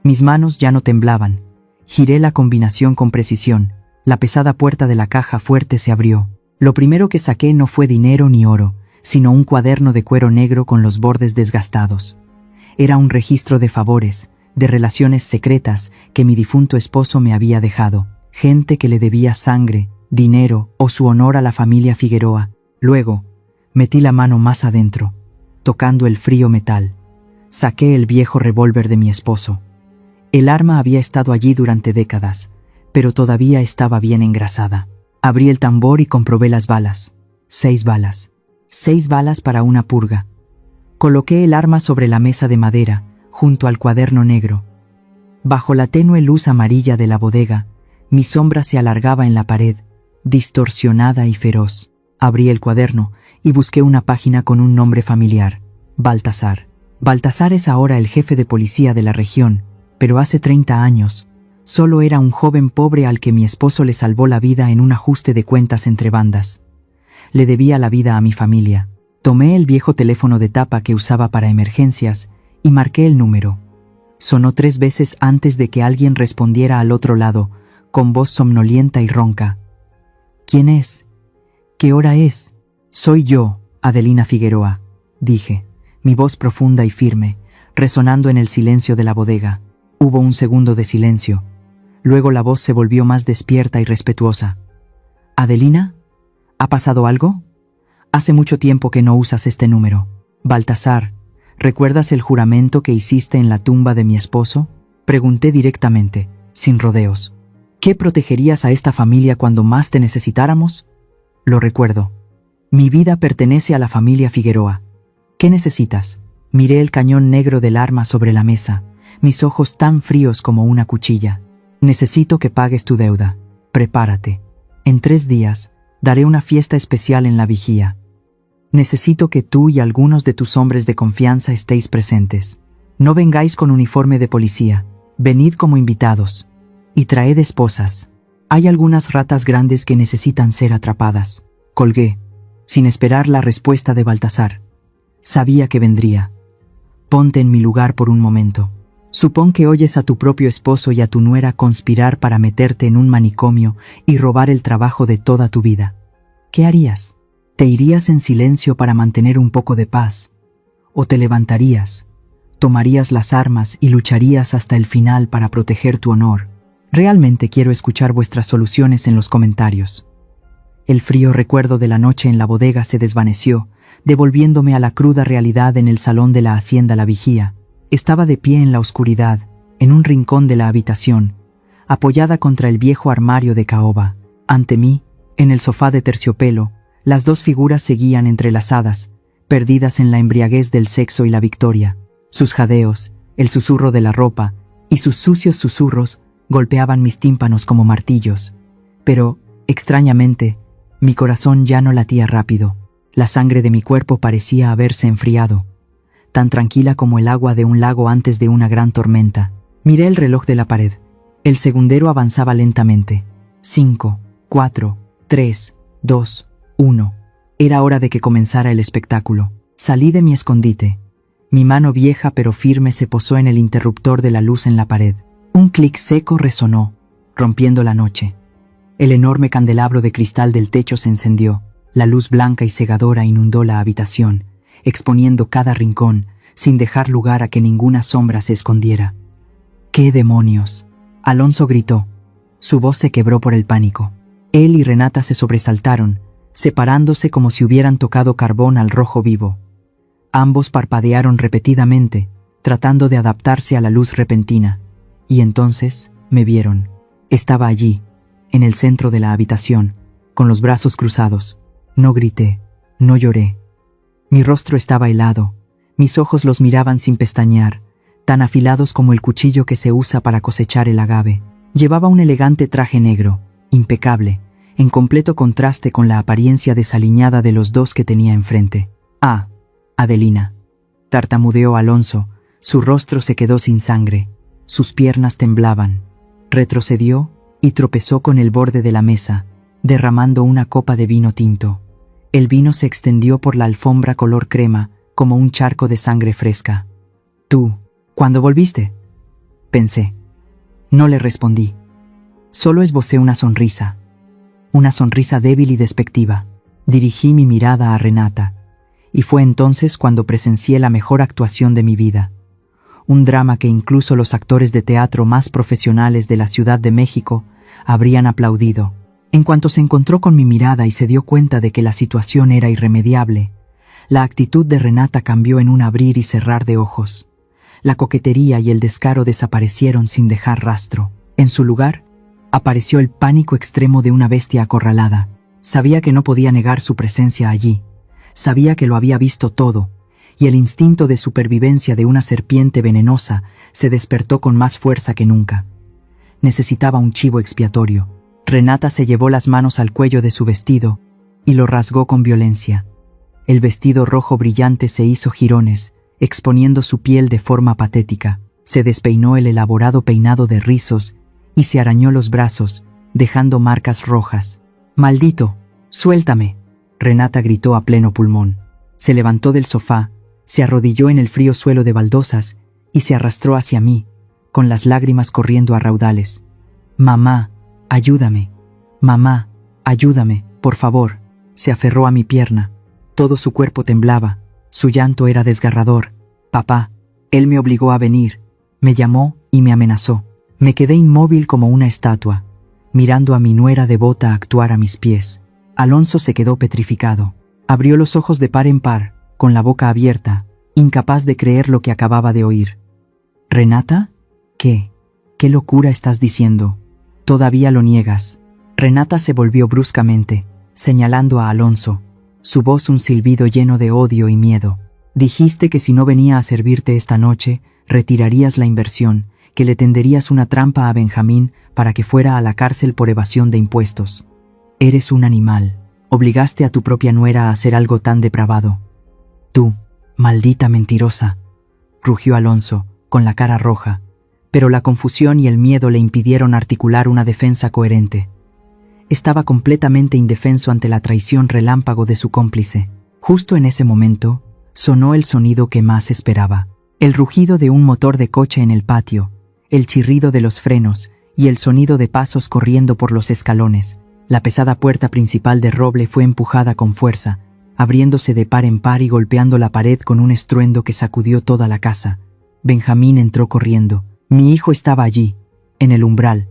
Mis manos ya no temblaban. Giré la combinación con precisión. La pesada puerta de la caja fuerte se abrió. Lo primero que saqué no fue dinero ni oro, sino un cuaderno de cuero negro con los bordes desgastados. Era un registro de favores, de relaciones secretas que mi difunto esposo me había dejado. Gente que le debía sangre, dinero o su honor a la familia Figueroa. Luego, metí la mano más adentro, tocando el frío metal. Saqué el viejo revólver de mi esposo. El arma había estado allí durante décadas, pero todavía estaba bien engrasada. Abrí el tambor y comprobé las balas. 6 balas. 6 balas para una purga. Coloqué el arma sobre la mesa de madera, junto al cuaderno negro. Bajo la tenue luz amarilla de la bodega, mi sombra se alargaba en la pared, distorsionada y feroz. Abrí el cuaderno y busqué una página con un nombre familiar: Baltasar. Baltasar es ahora el jefe de policía de la región, pero hace 30 años, solo era un joven pobre al que mi esposo le salvó la vida en un ajuste de cuentas entre bandas. Le debía la vida a mi familia. Tomé el viejo teléfono de tapa que usaba para emergencias y marqué el número. Sonó 3 veces antes de que alguien respondiera al otro lado, con voz somnolienta y ronca. ¿Quién es? ¿Qué hora es? Soy yo, Adelina Figueroa, dije, mi voz profunda y firme, resonando en el silencio de la bodega. Hubo un segundo de silencio. Luego la voz se volvió más despierta y respetuosa. ¿Adelina? ¿Ha pasado algo? Hace mucho tiempo que no usas este número. Baltasar, ¿recuerdas el juramento que hiciste en la tumba de mi esposo? Pregunté directamente, sin rodeos. ¿Qué protegerías a esta familia cuando más te necesitáramos? Lo recuerdo. Mi vida pertenece a la familia Figueroa. ¿Qué necesitas? Miré el cañón negro del arma sobre la mesa, mis ojos tan fríos como una cuchilla. Necesito que pagues tu deuda. Prepárate. En 3 días, daré una fiesta especial en la vigía. Necesito que tú y algunos de tus hombres de confianza estéis presentes. No vengáis con uniforme de policía. Venid como invitados. Y traed esposas. Hay algunas ratas grandes que necesitan ser atrapadas. Colgué, sin esperar la respuesta de Baltasar. Sabía que vendría. Ponte en mi lugar por un momento. Supón que oyes a tu propio esposo y a tu nuera conspirar para meterte en un manicomio y robar el trabajo de toda tu vida. ¿Qué harías? ¿Te irías en silencio para mantener un poco de paz? ¿O te levantarías, tomarías las armas y lucharías hasta el final para proteger tu honor? Realmente quiero escuchar vuestras soluciones en los comentarios. El frío recuerdo de la noche en la bodega se desvaneció, devolviéndome a la cruda realidad en el salón de la hacienda La Vigía. Estaba de pie en la oscuridad, en un rincón de la habitación, apoyada contra el viejo armario de caoba. Ante mí, en el sofá de terciopelo, las dos figuras seguían entrelazadas, perdidas en la embriaguez del sexo y la victoria. Sus jadeos, el susurro de la ropa y sus sucios susurros golpeaban mis tímpanos como martillos. Pero, extrañamente, mi corazón ya no latía rápido. La sangre de mi cuerpo parecía haberse enfriado, tan tranquila como el agua de un lago antes de una gran tormenta. Miré el reloj de la pared. El segundero avanzaba lentamente. 5, 4, 3, 2, 1. Era hora de que comenzara el espectáculo. Salí de mi escondite. Mi mano vieja pero firme se posó en el interruptor de la luz en la pared. Un clic seco resonó, rompiendo la noche. El enorme candelabro de cristal del techo se encendió. La luz blanca y cegadora inundó la habitación, exponiendo cada rincón, sin dejar lugar a que ninguna sombra se escondiera. ¡Qué demonios! Alonso gritó. Su voz se quebró por el pánico. Él y Renata se sobresaltaron, separándose como si hubieran tocado carbón al rojo vivo. Ambos parpadearon repetidamente, tratando de adaptarse a la luz repentina. Y entonces me vieron. Estaba allí, en el centro de la habitación, con los brazos cruzados. No grité, no lloré. Mi rostro estaba helado, mis ojos los miraban sin pestañear, tan afilados como el cuchillo que se usa para cosechar el agave. Llevaba un elegante traje negro, impecable, en completo contraste con la apariencia desaliñada de los dos que tenía enfrente. «Ah, Adelina», tartamudeó Alonso, su rostro se quedó sin sangre, sus piernas temblaban. Retrocedió y tropezó con el borde de la mesa, derramando una copa de vino tinto. El vino se extendió por la alfombra color crema, como un charco de sangre fresca. «¿Tú, cuándo volviste?», pensé. No le respondí. Solo esbocé una sonrisa débil y despectiva. Dirigí mi mirada a Renata, y fue entonces cuando presencié la mejor actuación de mi vida. Un drama que incluso los actores de teatro más profesionales de la Ciudad de México habrían aplaudido. En cuanto se encontró con mi mirada y se dio cuenta de que la situación era irremediable, la actitud de Renata cambió en un abrir y cerrar de ojos. La coquetería y el descaro desaparecieron sin dejar rastro. En su lugar, apareció el pánico extremo de una bestia acorralada. Sabía que no podía negar su presencia allí. Sabía que lo había visto todo, y el instinto de supervivencia de una serpiente venenosa se despertó con más fuerza que nunca. Necesitaba un chivo expiatorio. Renata se llevó las manos al cuello de su vestido y lo rasgó con violencia. El vestido rojo brillante se hizo jirones, exponiendo su piel de forma patética. Se despeinó el elaborado peinado de rizos y se arañó los brazos, dejando marcas rojas. «¡Maldito! ¡Suéltame!», Renata gritó a pleno pulmón. Se levantó del sofá, se arrodilló en el frío suelo de baldosas y se arrastró hacia mí, con las lágrimas corriendo a raudales. «¡Mamá! ¡Ayúdame! Mamá, ayúdame, por favor!». Se aferró a mi pierna. Todo su cuerpo temblaba. Su llanto era desgarrador. «Papá». Él me obligó a venir. Me llamó y me amenazó. Me quedé inmóvil como una estatua, mirando a mi nuera devota actuar a mis pies. Alonso se quedó petrificado. Abrió los ojos de par en par, con la boca abierta, incapaz de creer lo que acababa de oír. «¿Renata? ¿Qué? ¿Qué locura estás diciendo? Todavía lo niegas». Renata se volvió bruscamente, señalando a Alonso, su voz un silbido lleno de odio y miedo. «Dijiste que si no venía a servirte esta noche, retirarías la inversión, que le tenderías una trampa a Benjamín para que fuera a la cárcel por evasión de impuestos. Eres un animal. Obligaste a tu propia nuera a hacer algo tan depravado». «Tú, maldita mentirosa», rugió Alonso, con la cara roja, pero la confusión y el miedo le impidieron articular una defensa coherente. Estaba completamente indefenso ante la traición relámpago de su cómplice. Justo en ese momento, sonó el sonido que más esperaba. El rugido de un motor de coche en el patio, el chirrido de los frenos y el sonido de pasos corriendo por los escalones. La pesada puerta principal de roble fue empujada con fuerza, abriéndose de par en par y golpeando la pared con un estruendo que sacudió toda la casa. Benjamín entró corriendo. Mi hijo estaba allí, en el umbral,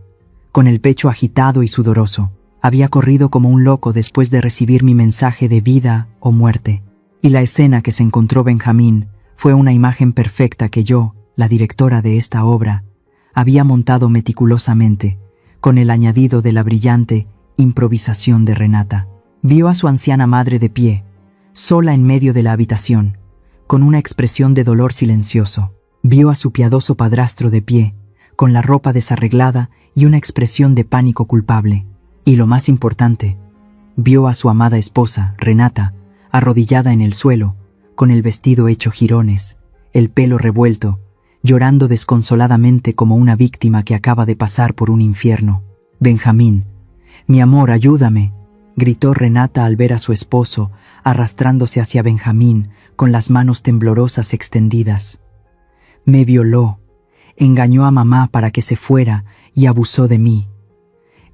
con el pecho agitado y sudoroso. Había corrido como un loco después de recibir mi mensaje de vida o muerte. Y la escena que se encontró Benjamín fue una imagen perfecta que yo, la directora de esta obra, había montado meticulosamente, con el añadido de la brillante improvisación de Renata. Vio a su anciana madre de pie, sola en medio de la habitación, con una expresión de dolor silencioso. Vio a su piadoso padrastro de pie, con la ropa desarreglada y una expresión de pánico culpable. Y lo más importante, vio a su amada esposa, Renata, arrodillada en el suelo, con el vestido hecho jirones, el pelo revuelto, llorando desconsoladamente como una víctima que acaba de pasar por un infierno. «Benjamín, mi amor, ayúdame», gritó Renata al ver a su esposo, arrastrándose hacia Benjamín con las manos temblorosas extendidas. «Me violó, engañó a mamá para que se fuera y abusó de mí».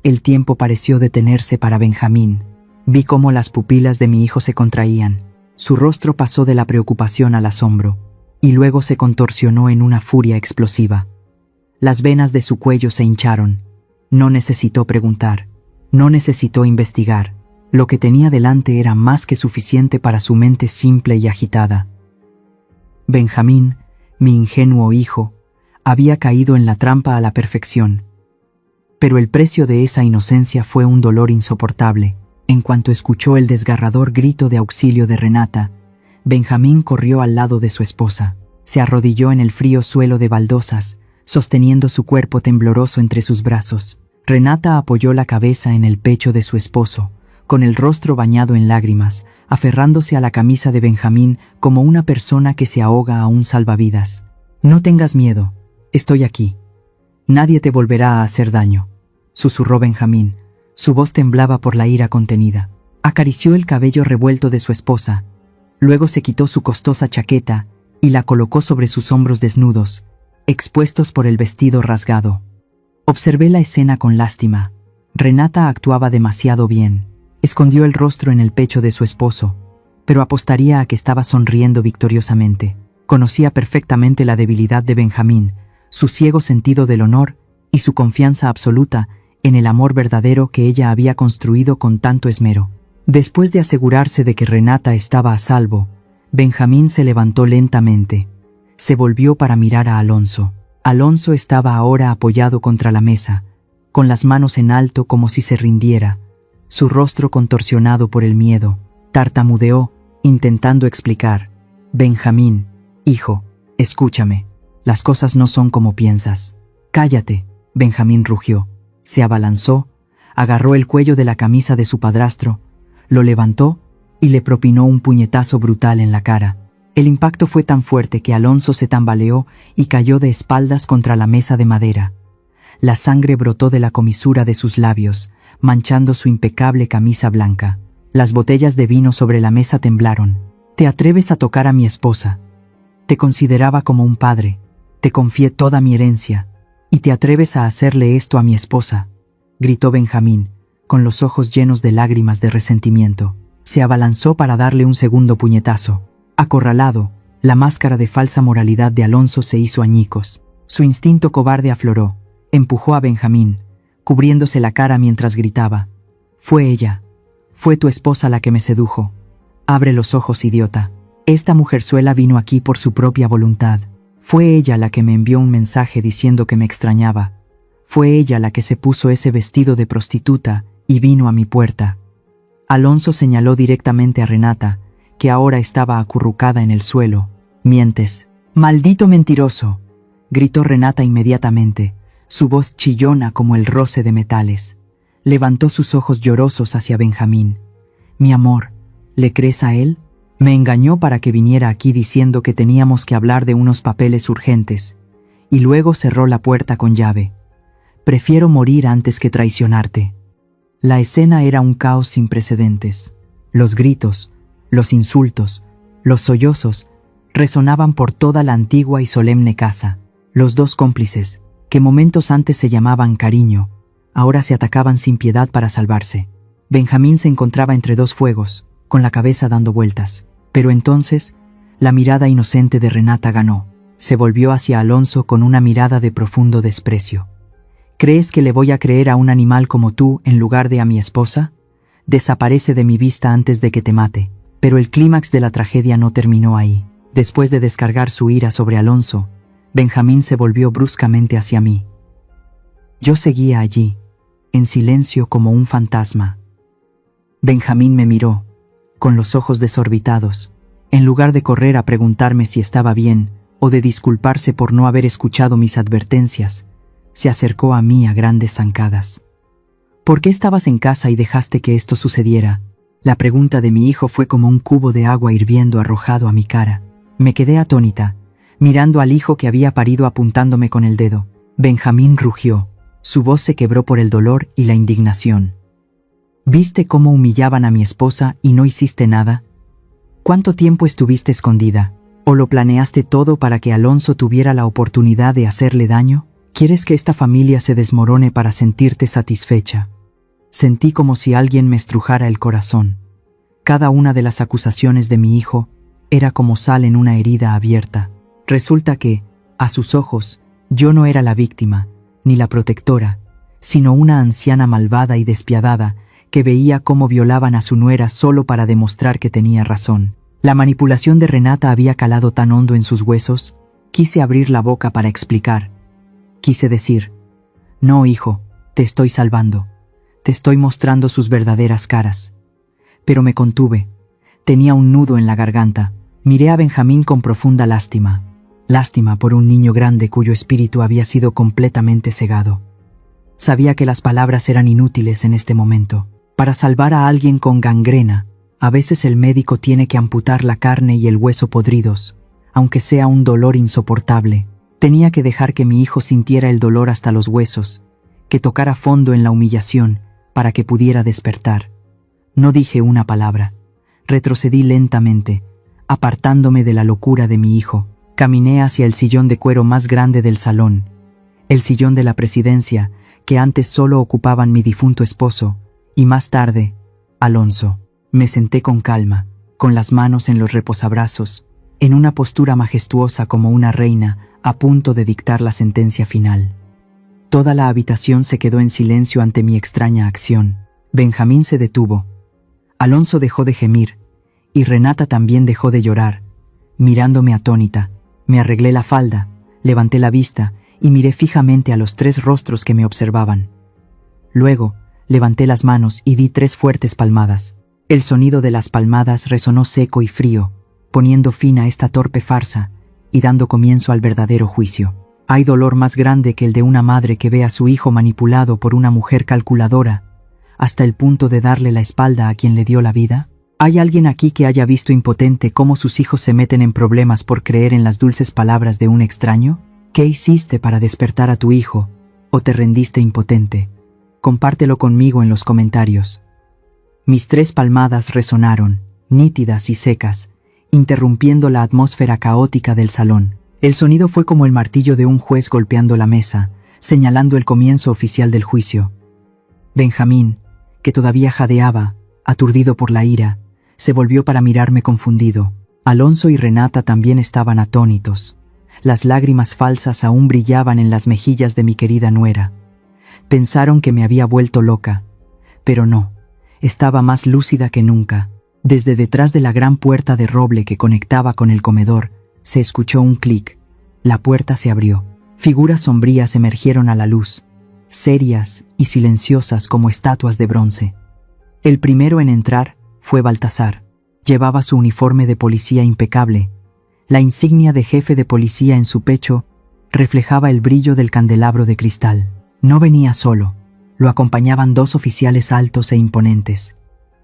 El tiempo pareció detenerse para Benjamín. Vi cómo las pupilas de mi hijo se contraían. Su rostro pasó de la preocupación al asombro, y luego se contorsionó en una furia explosiva. Las venas de su cuello se hincharon. No necesitó preguntar, no necesitó investigar. Lo que tenía delante era más que suficiente para su mente simple y agitada. Benjamín, mi ingenuo hijo, había caído en la trampa a la perfección. Pero el precio de esa inocencia fue un dolor insoportable. En cuanto escuchó el desgarrador grito de auxilio de Renata, Benjamín corrió al lado de su esposa. Se arrodilló en el frío suelo de baldosas, sosteniendo su cuerpo tembloroso entre sus brazos. Renata apoyó la cabeza en el pecho de su esposo, con el rostro bañado en lágrimas, aferrándose a la camisa de Benjamín como una persona que se ahoga a un salvavidas. «No tengas miedo, estoy aquí. Nadie te volverá a hacer daño», susurró Benjamín. Su voz temblaba por la ira contenida. Acarició el cabello revuelto de su esposa. Luego se quitó su costosa chaqueta y la colocó sobre sus hombros desnudos, expuestos por el vestido rasgado. Observé la escena con lástima. Renata actuaba demasiado bien. Escondió el rostro en el pecho de su esposo, pero apostaría a que estaba sonriendo victoriosamente. Conocía perfectamente la debilidad de Benjamín, su ciego sentido del honor y su confianza absoluta en el amor verdadero que ella había construido con tanto esmero. Después de asegurarse de que Renata estaba a salvo, Benjamín se levantó lentamente. Se volvió para mirar a Alonso. Alonso estaba ahora apoyado contra la mesa, con las manos en alto como si se rindiera, su rostro contorsionado por el miedo. Tartamudeó, intentando explicar. «Benjamín, hijo, escúchame. Las cosas no son como piensas». «Cállate», Benjamín rugió. Se abalanzó, agarró el cuello de la camisa de su padrastro, lo levantó y le propinó un puñetazo brutal en la cara. El impacto fue tan fuerte que Alonso se tambaleó y cayó de espaldas contra la mesa de madera. La sangre brotó de la comisura de sus labios, manchando su impecable camisa blanca. Las botellas de vino sobre la mesa temblaron. «Te atreves a tocar a mi esposa. Te consideraba como un padre. Te confié toda mi herencia. ¿Y te atreves a hacerle esto a mi esposa?», gritó Benjamín, con los ojos llenos de lágrimas de resentimiento. Se abalanzó para darle un segundo puñetazo. Acorralado, la máscara de falsa moralidad de Alonso se hizo añicos. Su instinto cobarde afloró. Empujó a Benjamín, cubriéndose la cara mientras gritaba. «Fue ella. Fue tu esposa la que me sedujo. Abre los ojos, idiota. Esta mujerzuela vino aquí por su propia voluntad. Fue ella la que me envió un mensaje diciendo que me extrañaba. Fue ella la que se puso ese vestido de prostituta y vino a mi puerta». Alonso señaló directamente a Renata, que ahora estaba acurrucada en el suelo. «Mientes. ¡Maldito mentiroso!», gritó Renata inmediatamente, su voz chillona como el roce de metales. Levantó sus ojos llorosos hacia Benjamín. «Mi amor, ¿le crees a él? Me engañó para que viniera aquí diciendo que teníamos que hablar de unos papeles urgentes, y luego cerró la puerta con llave. Prefiero morir antes que traicionarte». La escena era un caos sin precedentes. Los gritos, los insultos, los sollozos resonaban por toda la antigua y solemne casa. Los dos cómplices, que momentos antes se llamaban cariño, ahora se atacaban sin piedad para salvarse. Benjamín se encontraba entre dos fuegos, con la cabeza dando vueltas. Pero entonces, la mirada inocente de Renata ganó. Se volvió hacia Alonso con una mirada de profundo desprecio. ¿Crees que le voy a creer a un animal como tú en lugar de a mi esposa? Desaparece de mi vista antes de que te mate. Pero el clímax de la tragedia no terminó ahí. Después de descargar su ira sobre Alonso, Benjamín se volvió bruscamente hacia mí. Yo seguía allí, en silencio como un fantasma. Benjamín me miró, con los ojos desorbitados. En lugar de correr a preguntarme si estaba bien, o de disculparse por no haber escuchado mis advertencias, se acercó a mí a grandes zancadas. ¿Por qué estabas en casa y dejaste que esto sucediera? La pregunta de mi hijo fue como un cubo de agua hirviendo arrojado a mi cara. Me quedé atónita, mirando al hijo que había parido apuntándome con el dedo. Benjamín rugió. Su voz se quebró por el dolor y la indignación. ¿Viste cómo humillaban a mi esposa y no hiciste nada? ¿Cuánto tiempo estuviste escondida? ¿O lo planeaste todo para que Alonso tuviera la oportunidad de hacerle daño? ¿Quieres que esta familia se desmorone para sentirte satisfecha? Sentí como si alguien me estrujara el corazón. Cada una de las acusaciones de mi hijo era como sal en una herida abierta. Resulta que, a sus ojos, yo no era la víctima, ni la protectora, sino una anciana malvada y despiadada que veía cómo violaban a su nuera solo para demostrar que tenía razón. La manipulación de Renata había calado tan hondo en sus huesos, quise abrir la boca para explicar. Quise decir, no, hijo, te estoy salvando, te estoy mostrando sus verdaderas caras. Pero me contuve, tenía un nudo en la garganta. Miré a Benjamín con profunda lástima. Lástima por un niño grande cuyo espíritu había sido completamente cegado. Sabía que las palabras eran inútiles en este momento. Para salvar a alguien con gangrena, a veces el médico tiene que amputar la carne y el hueso podridos, aunque sea un dolor insoportable. Tenía que dejar que mi hijo sintiera el dolor hasta los huesos, que tocara fondo en la humillación para que pudiera despertar. No dije una palabra. Retrocedí lentamente, apartándome de la locura de mi hijo. Caminé hacia el sillón de cuero más grande del salón, el sillón de la presidencia, que antes solo ocupaban mi difunto esposo, y más tarde, Alonso. Me senté con calma, con las manos en los reposabrazos, en una postura majestuosa como una reina, a punto de dictar la sentencia final. Toda la habitación se quedó en silencio ante mi extraña acción. Benjamín se detuvo. Alonso dejó de gemir, y Renata también dejó de llorar, mirándome atónita. Me arreglé la falda, levanté la vista y miré fijamente a los tres rostros que me observaban. Luego, levanté las manos y di 3 fuertes palmadas. El sonido de las palmadas resonó seco y frío, poniendo fin a esta torpe farsa y dando comienzo al verdadero juicio. ¿Hay dolor más grande que el de una madre que ve a su hijo manipulado por una mujer calculadora, hasta el punto de darle la espalda a quien le dio la vida? ¿Hay alguien aquí que haya visto impotente cómo sus hijos se meten en problemas por creer en las dulces palabras de un extraño? ¿Qué hiciste para despertar a tu hijo? ¿O te rendiste impotente? Compártelo conmigo en los comentarios. Mis 3 palmadas resonaron, nítidas y secas, interrumpiendo la atmósfera caótica del salón. El sonido fue como el martillo de un juez golpeando la mesa, señalando el comienzo oficial del juicio. Benjamín, que todavía jadeaba, aturdido por la ira, se volvió para mirarme confundido. Alonso y Renata también estaban atónitos. Las lágrimas falsas aún brillaban en las mejillas de mi querida nuera. Pensaron que me había vuelto loca, pero no, estaba más lúcida que nunca. Desde detrás de la gran puerta de roble que conectaba con el comedor, se escuchó un clic. La puerta se abrió. Figuras sombrías emergieron a la luz, serias y silenciosas como estatuas de bronce. El primero en entrar fue Baltasar. Llevaba su uniforme de policía impecable. La insignia de jefe de policía en su pecho reflejaba el brillo del candelabro de cristal. No venía solo, lo acompañaban 2 oficiales altos e imponentes.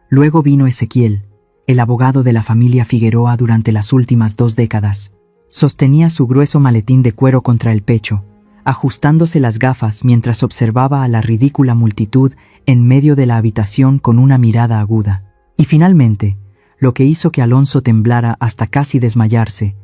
Luego vino Ezequiel, el abogado de la familia Figueroa durante las últimas 2 décadas. Sostenía su grueso maletín de cuero contra el pecho, ajustándose las gafas mientras observaba a la ridícula multitud en medio de la habitación con una mirada aguda. Y finalmente, lo que hizo que Alonso temblara hasta casi desmayarse,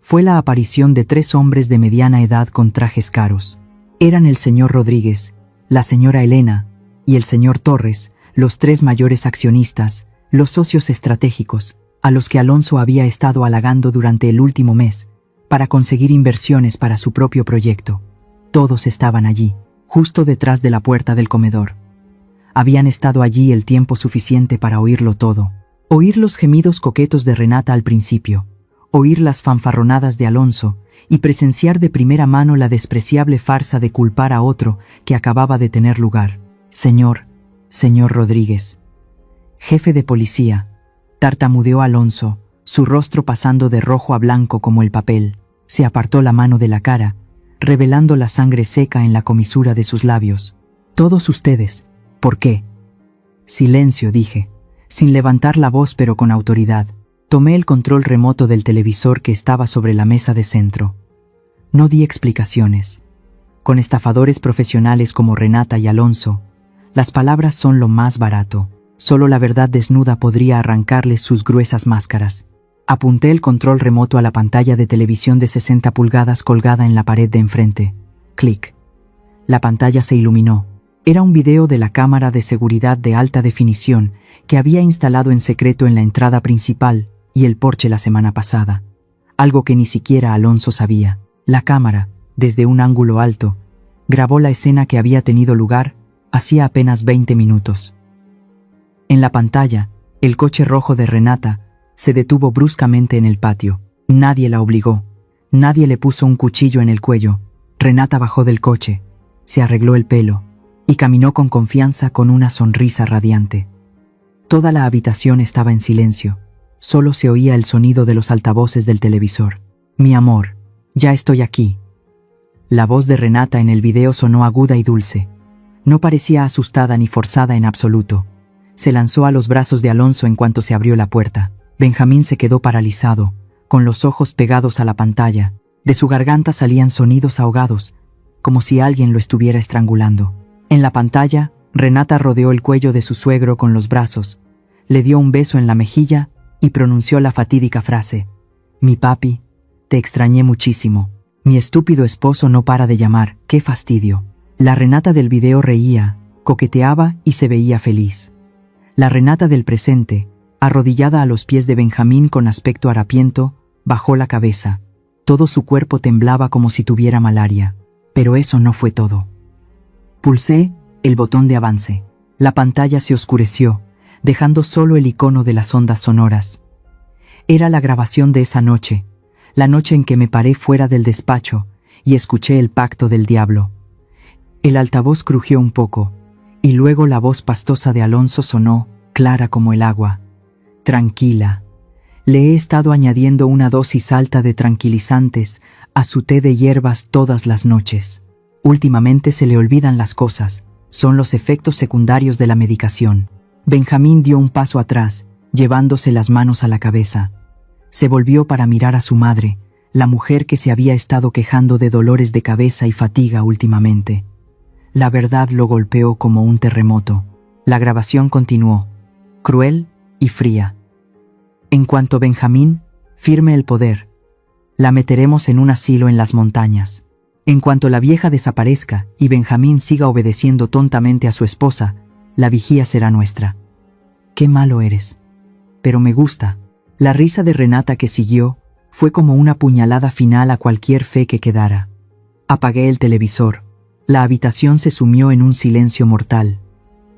fue la aparición de 3 hombres de mediana edad con trajes caros. Eran el señor Rodríguez, la señora Elena y el señor Torres, los 3 mayores accionistas, los socios estratégicos, a los que Alonso había estado halagando durante el último mes, para conseguir inversiones para su propio proyecto. Todos estaban allí, justo detrás de la puerta del comedor. Habían estado allí el tiempo suficiente para oírlo todo. Oír los gemidos coquetos de Renata al principio, oír las fanfarronadas de Alonso y presenciar de primera mano la despreciable farsa de culpar a otro que acababa de tener lugar. Señor Rodríguez. Jefe de policía, tartamudeó Alonso, su rostro pasando de rojo a blanco como el papel. Se apartó la mano de la cara, revelando la sangre seca en la comisura de sus labios. Todos ustedes. ¿Por qué? Silencio, dije, sin levantar la voz pero con autoridad. Tomé el control remoto del televisor que estaba sobre la mesa de centro. No di explicaciones. Con estafadores profesionales como Renata y Alonso, las palabras son lo más barato. Solo la verdad desnuda podría arrancarles sus gruesas máscaras. Apunté el control remoto a la pantalla de televisión de 60 pulgadas colgada en la pared de enfrente. Clic. La pantalla se iluminó. Era un video de la cámara de seguridad de alta definición que había instalado en secreto en la entrada principal y el porche la semana pasada. Algo que ni siquiera Alonso sabía. La cámara, desde un ángulo alto, grabó la escena que había tenido lugar hacía apenas 20 minutos. En la pantalla, el coche rojo de Renata se detuvo bruscamente en el patio. Nadie la obligó. Nadie le puso un cuchillo en el cuello. Renata bajó del coche, se arregló el pelo y caminó con confianza con una sonrisa radiante. Toda la habitación estaba en silencio. Solo se oía el sonido de los altavoces del televisor. Mi amor, ya estoy aquí. La voz de Renata en el video sonó aguda y dulce. No parecía asustada ni forzada en absoluto. Se lanzó a los brazos de Alonso en cuanto se abrió la puerta. Benjamín se quedó paralizado, con los ojos pegados a la pantalla. De su garganta salían sonidos ahogados, como si alguien lo estuviera estrangulando. En la pantalla, Renata rodeó el cuello de su suegro con los brazos, le dio un beso en la mejilla y pronunció la fatídica frase: «Mi papi, te extrañé muchísimo. Mi estúpido esposo no para de llamar, qué fastidio». La Renata del video reía, coqueteaba y se veía feliz. La Renata del presente, arrodillada a los pies de Benjamín con aspecto harapiento, bajó la cabeza. Todo su cuerpo temblaba como si tuviera malaria. Pero eso no fue todo. Pulsé el botón de avance. La pantalla se oscureció, dejando solo el icono de las ondas sonoras. Era la grabación de esa noche, la noche en que me paré fuera del despacho y escuché el pacto del diablo. El altavoz crujió un poco, y luego la voz pastosa de Alonso sonó, clara como el agua. Tranquila. Le he estado añadiendo una dosis alta de tranquilizantes a su té de hierbas todas las noches. Últimamente se le olvidan las cosas, son los efectos secundarios de la medicación. Benjamín dio un paso atrás, llevándose las manos a la cabeza. Se volvió para mirar a su madre, la mujer que se había estado quejando de dolores de cabeza y fatiga últimamente. La verdad lo golpeó como un terremoto. La grabación continuó, cruel y fría. En cuanto Benjamín firme el poder, la meteremos en un asilo en las montañas. En cuanto la vieja desaparezca y Benjamín siga obedeciendo tontamente a su esposa, la vigía será nuestra. Qué malo eres. Pero me gusta. La risa de Renata que siguió fue como una puñalada final a cualquier fe que quedara. Apagué el televisor. La habitación se sumió en un silencio mortal.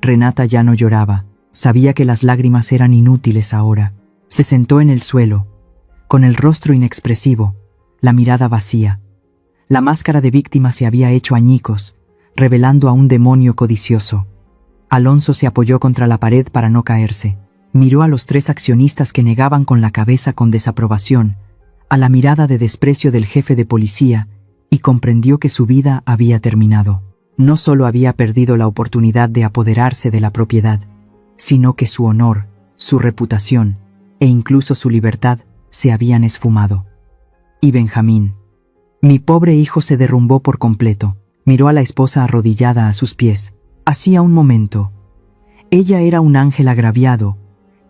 Renata ya no lloraba. Sabía que las lágrimas eran inútiles ahora. Se sentó en el suelo, con el rostro inexpresivo, la mirada vacía. La máscara de víctima se había hecho añicos, revelando a un demonio codicioso. Alonso se apoyó contra la pared para no caerse. Miró a los 3 accionistas que negaban con la cabeza con desaprobación, a la mirada de desprecio del jefe de policía, y comprendió que su vida había terminado. No solo había perdido la oportunidad de apoderarse de la propiedad, sino que su honor, su reputación e incluso su libertad se habían esfumado. Y Benjamín. Mi pobre hijo se derrumbó por completo. Miró a la esposa arrodillada a sus pies. Hacía un momento. Ella era un ángel agraviado,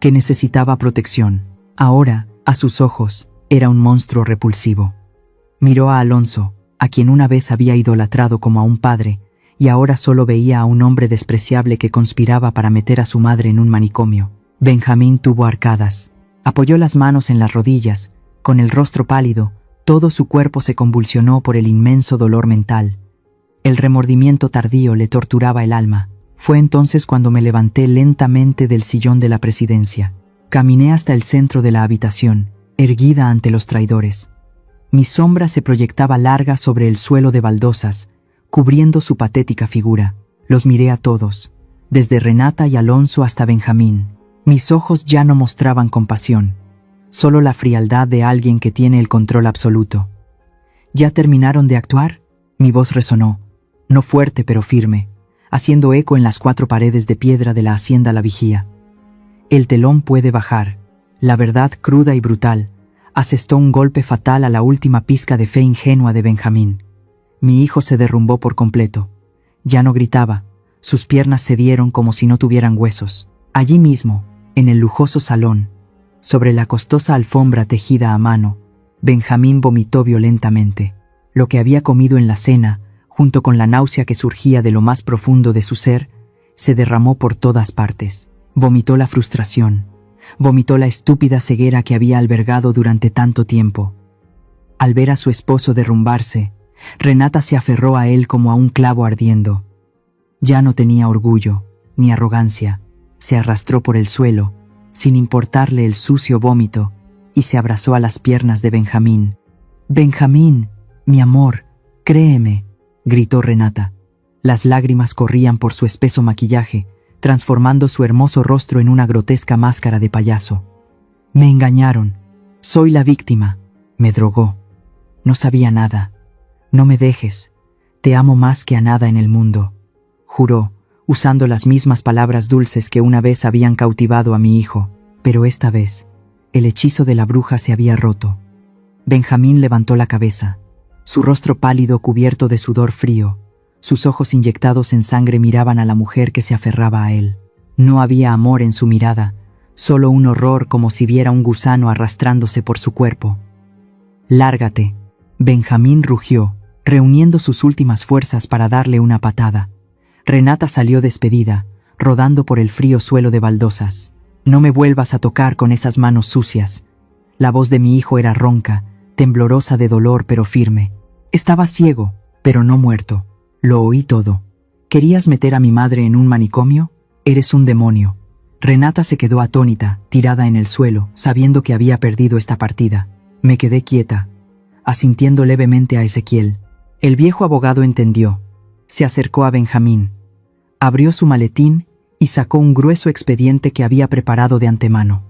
que necesitaba protección. Ahora, a sus ojos, Era un monstruo repulsivo. Miró a Alonso, a quien una vez había idolatrado como a un padre, y ahora solo veía a un hombre despreciable que conspiraba para meter a su madre en un manicomio. Benjamín tuvo arcadas. Apoyó las manos en las rodillas, con el rostro pálido, todo su cuerpo se convulsionó por el inmenso dolor mental. El remordimiento tardío le torturaba el alma. Fue entonces cuando me levanté lentamente del sillón de la presidencia. Caminé hasta el centro de la habitación, erguida ante los traidores. Mi sombra se proyectaba larga sobre el suelo de baldosas, cubriendo su patética figura. Los miré a todos, desde Renata y Alonso hasta Benjamín. Mis ojos ya no mostraban compasión, solo la frialdad de alguien que tiene el control absoluto. ¿Ya terminaron de actuar? Mi voz resonó, no fuerte pero firme, haciendo eco en las 4 paredes de piedra de la hacienda La Vigía. El telón puede bajar. La verdad cruda y brutal asestó un golpe fatal a la última pizca de fe ingenua de Benjamín. Mi hijo se derrumbó por completo. Ya no gritaba, sus piernas cedieron como si no tuvieran huesos. Allí mismo, en el lujoso salón, sobre la costosa alfombra tejida a mano, Benjamín vomitó violentamente. Lo que había comido en la cena, junto con la náusea que surgía de lo más profundo de su ser, se derramó por todas partes. Vomitó la frustración, vomitó la estúpida ceguera que había albergado durante tanto tiempo. Al ver a su esposo derrumbarse, Renata se aferró a él como a un clavo ardiendo. Ya no tenía orgullo, ni arrogancia, se arrastró por el suelo, sin importarle el sucio vómito, y se abrazó a las piernas de Benjamín. «Benjamín, mi amor, créeme», gritó Renata. Las lágrimas corrían por su espeso maquillaje, transformando su hermoso rostro en una grotesca máscara de payaso. «Me engañaron. Soy la víctima. Me drogó. No sabía nada. No me dejes. Te amo más que a nada en el mundo», juró, usando las mismas palabras dulces que una vez habían cautivado a mi hijo, pero esta vez, el hechizo de la bruja se había roto. Benjamín levantó la cabeza, su rostro pálido cubierto de sudor frío, sus ojos inyectados en sangre miraban a la mujer que se aferraba a él. No había amor en su mirada, solo un horror como si viera un gusano arrastrándose por su cuerpo. «Lárgate», Benjamín rugió, reuniendo sus últimas fuerzas para darle una patada. Renata salió despedida, rodando por el frío suelo de baldosas. «No me vuelvas a tocar con esas manos sucias». La voz de mi hijo era ronca, temblorosa de dolor pero firme. Estaba ciego, pero no muerto. Lo oí todo. ¿Querías meter a mi madre en un manicomio? Eres un demonio. Renata se quedó atónita, tirada en el suelo, sabiendo que había perdido esta partida. Me quedé quieta, asintiendo levemente a Ezequiel. El viejo abogado entendió. Se acercó a Benjamín. Abrió su maletín y sacó un grueso expediente que había preparado de antemano.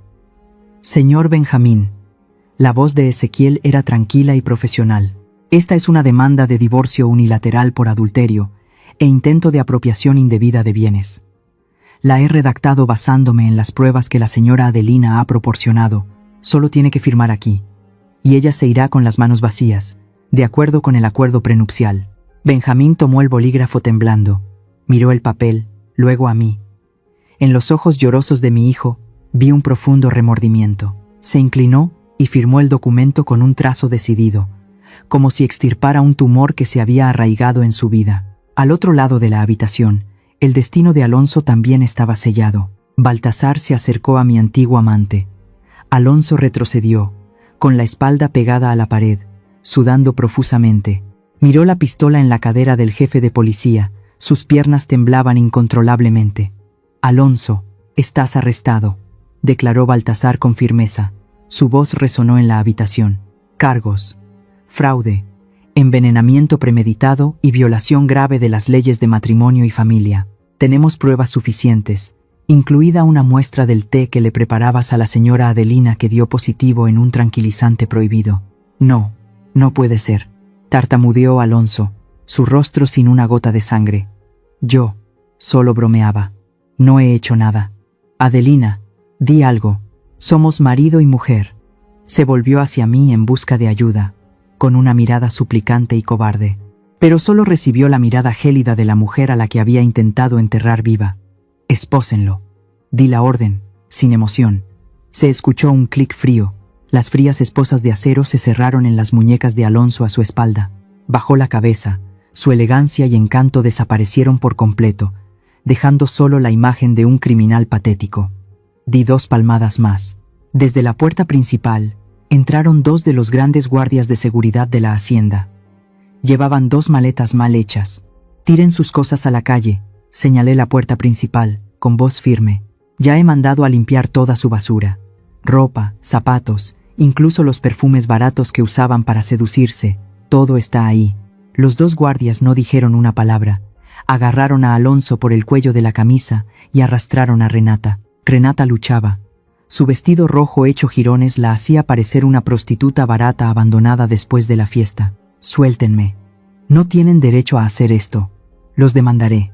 «Señor Benjamín». La voz de Ezequiel era tranquila y profesional. «Esta es una demanda de divorcio unilateral por adulterio e intento de apropiación indebida de bienes. La he redactado basándome en las pruebas que la señora Adelina ha proporcionado. Solo tiene que firmar aquí, y ella se irá con las manos vacías, de acuerdo con el acuerdo prenupcial». Benjamín tomó el bolígrafo temblando, miró el papel, luego a mí. En los ojos llorosos de mi hijo vi un profundo remordimiento. Se inclinó y firmó el documento con un trazo decidido, como si extirpara un tumor que se había arraigado en su vida. Al otro lado de la habitación, el destino de Alonso también estaba sellado. Baltasar se acercó a mi antiguo amante. Alonso retrocedió, con la espalda pegada a la pared, sudando profusamente. Miró la pistola en la cadera del jefe de policía, sus piernas temblaban incontrolablemente. «Alonso, estás arrestado», declaró Baltasar con firmeza. Su voz resonó en la habitación. «Cargos: fraude, envenenamiento premeditado y violación grave de las leyes de matrimonio y familia. Tenemos pruebas suficientes, incluida una muestra del té que le preparabas a la señora Adelina que dio positivo en un tranquilizante prohibido». «No, no puede ser», tartamudeó Alonso, su rostro sin una gota de sangre. «Yo solo bromeaba. No he hecho nada. Adelina, di algo. Somos marido y mujer». Se volvió hacia mí en busca de ayuda, con una mirada suplicante y cobarde. Pero solo recibió la mirada gélida de la mujer a la que había intentado enterrar viva. «Espósenlo». Di la orden, sin emoción. Se escuchó un clic frío. Las frías esposas de acero se cerraron en las muñecas de Alonso a su espalda. Bajó la cabeza, su elegancia y encanto desaparecieron por completo, dejando solo la imagen de un criminal patético. Di 2 palmadas más. Desde la puerta principal, entraron 2 de los grandes guardias de seguridad de la hacienda. Llevaban 2 maletas mal hechas. «Tiren sus cosas a la calle», señalé la puerta principal, con voz firme. «Ya he mandado a limpiar toda su basura. Ropa, zapatos, incluso los perfumes baratos que usaban para seducirse, todo está ahí». Los 2 guardias no dijeron una palabra. Agarraron a Alonso por el cuello de la camisa y arrastraron a Renata. Renata luchaba. Su vestido rojo hecho jirones la hacía parecer una prostituta barata abandonada después de la fiesta. «Suéltenme. No tienen derecho a hacer esto. Los demandaré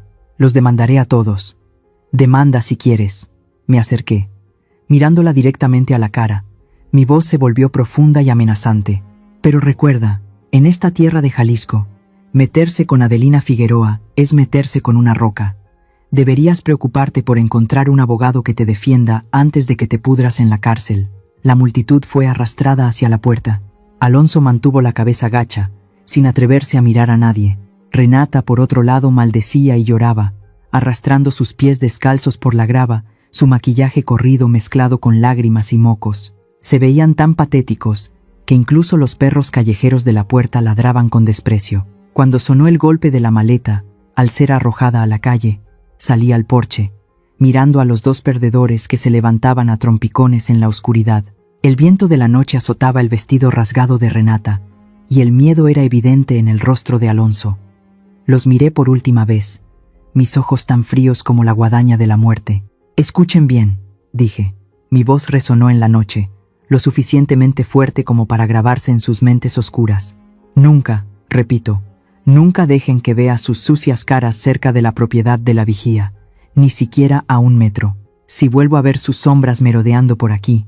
a todos». «Demanda si quieres». Me acerqué. Mirándola directamente a la cara, mi voz se volvió profunda y amenazante. «Pero recuerda, en esta tierra de Jalisco, meterse con Adelina Figueroa es meterse con una roca. Deberías preocuparte por encontrar un abogado que te defienda antes de que te pudras en la cárcel». La multitud fue arrastrada hacia la puerta. Alonso mantuvo la cabeza gacha, sin atreverse a mirar a nadie. Renata, por otro lado, maldecía y lloraba, arrastrando sus pies descalzos por la grava, su maquillaje corrido mezclado con lágrimas y mocos. Se veían tan patéticos que incluso los perros callejeros de la puerta ladraban con desprecio. Cuando sonó el golpe de la maleta, al ser arrojada a la calle, salí al porche, mirando a los 2 perdedores que se levantaban a trompicones en la oscuridad. El viento de la noche azotaba el vestido rasgado de Renata, y el miedo era evidente en el rostro de Alonso. Los miré por última vez, mis ojos tan fríos como la guadaña de la muerte. «Escuchen bien», dije. Mi voz resonó en la noche, lo suficientemente fuerte como para grabarse en sus mentes oscuras. «Nunca, repito, nunca dejen que vea sus sucias caras cerca de la propiedad de la vigía, ni siquiera a 1 metro. Si vuelvo a ver sus sombras merodeando por aquí,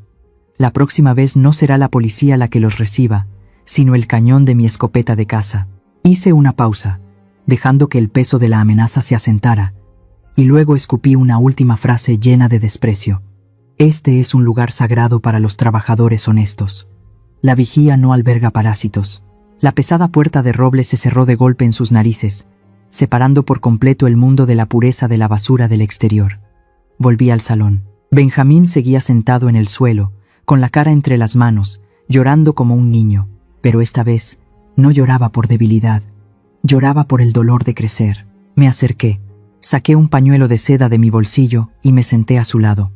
la próxima vez no será la policía la que los reciba, sino el cañón de mi escopeta de caza». Hice una pausa, dejando que el peso de la amenaza se asentara, y luego escupí una última frase llena de desprecio. «Este es un lugar sagrado para los trabajadores honestos. La vigía no alberga parásitos». La pesada puerta de roble se cerró de golpe en sus narices, separando por completo el mundo de la pureza de la basura del exterior. Volví al salón. Benjamín seguía sentado en el suelo, con la cara entre las manos, llorando como un niño, pero esta vez no lloraba por debilidad, lloraba por el dolor de crecer. Me acerqué, saqué un pañuelo de seda de mi bolsillo y me senté a su lado.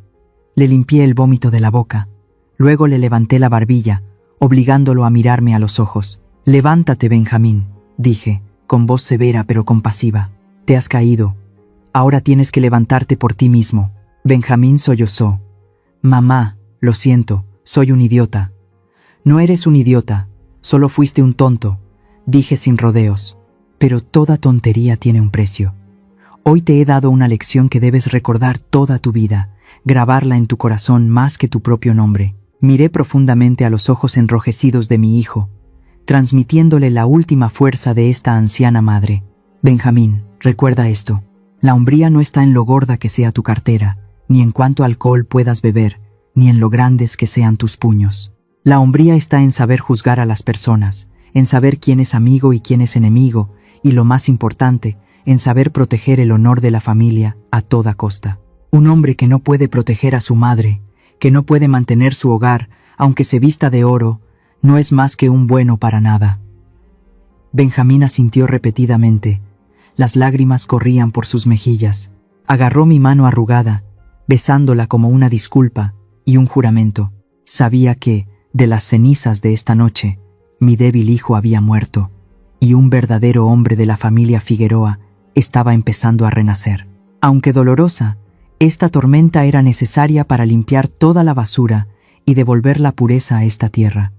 Le limpié el vómito de la boca, luego le levanté la barbilla, obligándolo a mirarme a los ojos. «Levántate, Benjamín», dije, con voz severa pero compasiva. «Te has caído. Ahora tienes que levantarte por ti mismo». Benjamín sollozó. «Mamá, lo siento, soy un idiota». «No eres un idiota, solo fuiste un tonto», dije sin rodeos. «Pero toda tontería tiene un precio. Hoy te he dado una lección que debes recordar toda tu vida, grabarla en tu corazón más que tu propio nombre». Miré profundamente a los ojos enrojecidos de mi hijo, transmitiéndole la última fuerza de esta anciana madre. «Benjamín, recuerda esto. La hombría no está en lo gorda que sea tu cartera, ni en cuánto alcohol puedas beber, ni en lo grandes que sean tus puños. La hombría está en saber juzgar a las personas, en saber quién es amigo y quién es enemigo, y lo más importante, en saber proteger el honor de la familia a toda costa. Un hombre que no puede proteger a su madre, que no puede mantener su hogar, aunque se vista de oro, no es más que un bueno para nada». Benjamín asintió repetidamente. Las lágrimas corrían por sus mejillas. Agarró mi mano arrugada, besándola como una disculpa y un juramento. Sabía que, de las cenizas de esta noche, mi débil hijo había muerto, y un verdadero hombre de la familia Figueroa estaba empezando a renacer. Aunque dolorosa, esta tormenta era necesaria para limpiar toda la basura y devolver la pureza a esta tierra.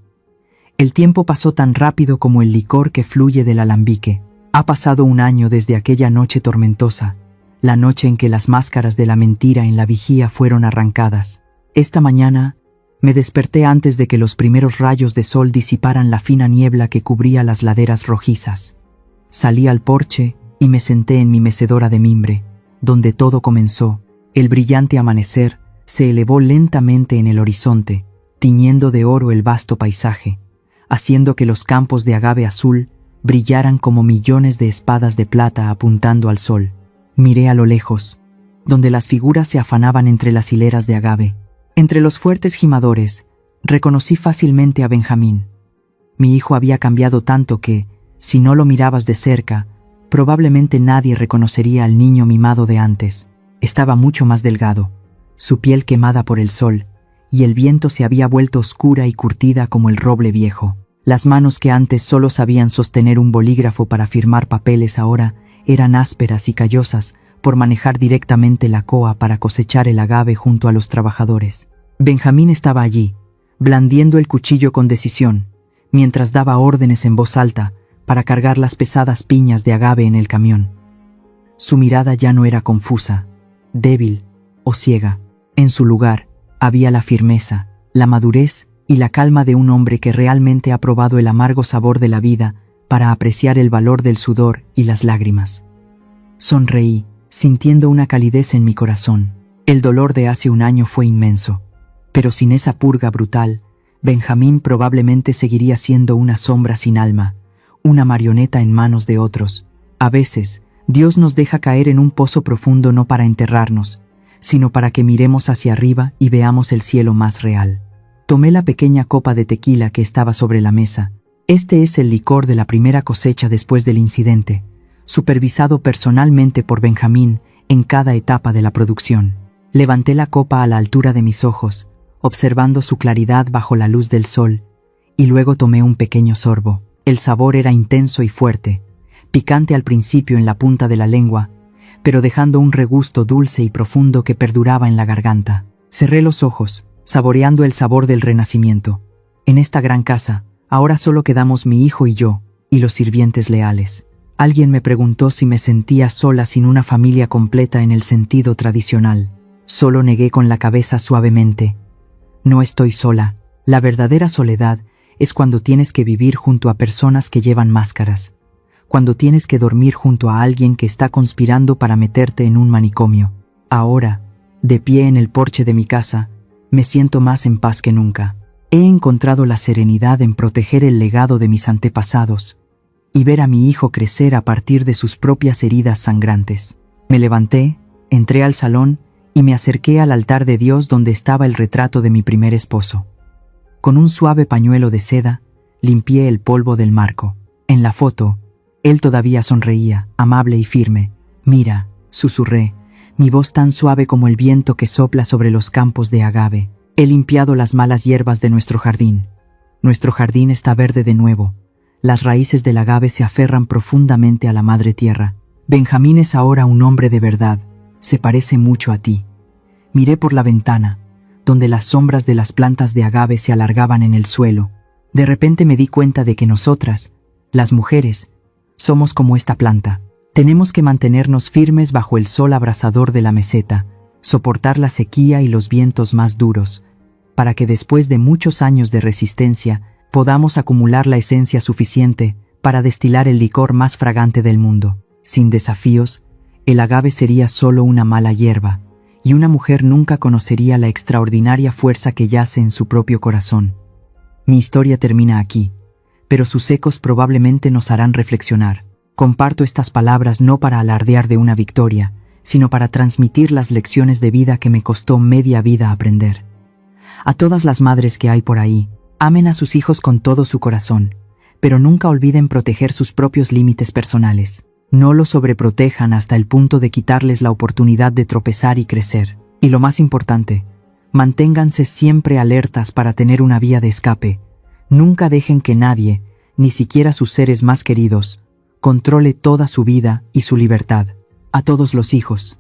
El tiempo pasó tan rápido como el licor que fluye del alambique. Ha pasado 1 año desde aquella noche tormentosa, la noche en que las máscaras de la mentira en la vigía fueron arrancadas. Esta mañana me desperté antes de que los primeros rayos de sol disiparan la fina niebla que cubría las laderas rojizas. Salí al porche y me senté en mi mecedora de mimbre, donde todo comenzó. El brillante amanecer se elevó lentamente en el horizonte, tiñendo de oro el vasto paisaje, haciendo que los campos de agave azul brillaran como millones de espadas de plata apuntando al sol. Miré a lo lejos, donde las figuras se afanaban entre las hileras de agave. Entre los fuertes gimadores, reconocí fácilmente a Benjamín. Mi hijo había cambiado tanto que, si no lo mirabas de cerca, probablemente nadie reconocería al niño mimado de antes. Estaba mucho más delgado, su piel quemada por el sol, y el viento se había vuelto oscura y curtida como el roble viejo. Las manos que antes solo sabían sostener un bolígrafo para firmar papeles ahora eran ásperas y callosas por manejar directamente la coa para cosechar el agave junto a los trabajadores. Benjamín estaba allí, blandiendo el cuchillo con decisión, mientras daba órdenes en voz alta para cargar las pesadas piñas de agave en el camión. Su mirada ya no era confusa, débil o ciega. En su lugar había la firmeza, la madurez y la calma de un hombre que realmente ha probado el amargo sabor de la vida para apreciar el valor del sudor y las lágrimas. Sonreí, sintiendo una calidez en mi corazón. El dolor de hace un año fue inmenso, pero sin esa purga brutal, Benjamín probablemente seguiría siendo una sombra sin alma, una marioneta en manos de otros. A veces, Dios nos deja caer en un pozo profundo no para enterrarnos, sino para que miremos hacia arriba y veamos el cielo más real. Tomé la pequeña copa de tequila que estaba sobre la mesa. Este es el licor de la primera cosecha después del incidente, supervisado personalmente por Benjamín en cada etapa de la producción. Levanté la copa a la altura de mis ojos, observando su claridad bajo la luz del sol, y luego tomé un pequeño sorbo. El sabor era intenso y fuerte, picante al principio en la punta de la lengua, pero dejando un regusto dulce y profundo que perduraba en la garganta. Cerré los ojos, saboreando el sabor del renacimiento. En esta gran casa, ahora solo quedamos mi hijo y yo, y los sirvientes leales. Alguien me preguntó si me sentía sola sin una familia completa en el sentido tradicional. Solo negué con la cabeza suavemente. No estoy sola. La verdadera soledad es cuando tienes que vivir junto a personas que llevan máscaras, cuando tienes que dormir junto a alguien que está conspirando para meterte en un manicomio. Ahora, de pie en el porche de mi casa, me siento más en paz que nunca. He encontrado la serenidad en proteger el legado de mis antepasados y ver a mi hijo crecer a partir de sus propias heridas sangrantes. Me levanté, entré al salón y me acerqué al altar de Dios donde estaba el retrato de mi primer esposo. Con un suave pañuelo de seda, limpié el polvo del marco. En la foto, él todavía sonreía, amable y firme. «Mira», susurré, mi voz tan suave como el viento que sopla sobre los campos de agave. «He limpiado las malas hierbas de nuestro jardín. Nuestro jardín está verde de nuevo. Las raíces del agave se aferran profundamente a la madre tierra. Benjamín es ahora un hombre de verdad. Se parece mucho a ti». Miré por la ventana, donde las sombras de las plantas de agave se alargaban en el suelo. De repente me di cuenta de que nosotras, las mujeres, somos como esta planta. Tenemos que mantenernos firmes bajo el sol abrasador de la meseta, soportar la sequía y los vientos más duros, para que después de muchos años de resistencia podamos acumular la esencia suficiente para destilar el licor más fragante del mundo. Sin desafíos, el agave sería solo una mala hierba, y una mujer nunca conocería la extraordinaria fuerza que yace en su propio corazón. Mi historia termina aquí, pero sus ecos probablemente nos harán reflexionar. Comparto estas palabras no para alardear de una victoria, sino para transmitir las lecciones de vida que me costó media vida aprender. A todas las madres que hay por ahí, amen a sus hijos con todo su corazón, pero nunca olviden proteger sus propios límites personales. No los sobreprotejan hasta el punto de quitarles la oportunidad de tropezar y crecer. Y lo más importante, manténganse siempre alertas para tener una vía de escape. Nunca dejen que nadie, ni siquiera sus seres más queridos, controle toda su vida y su libertad. A todos los hijos,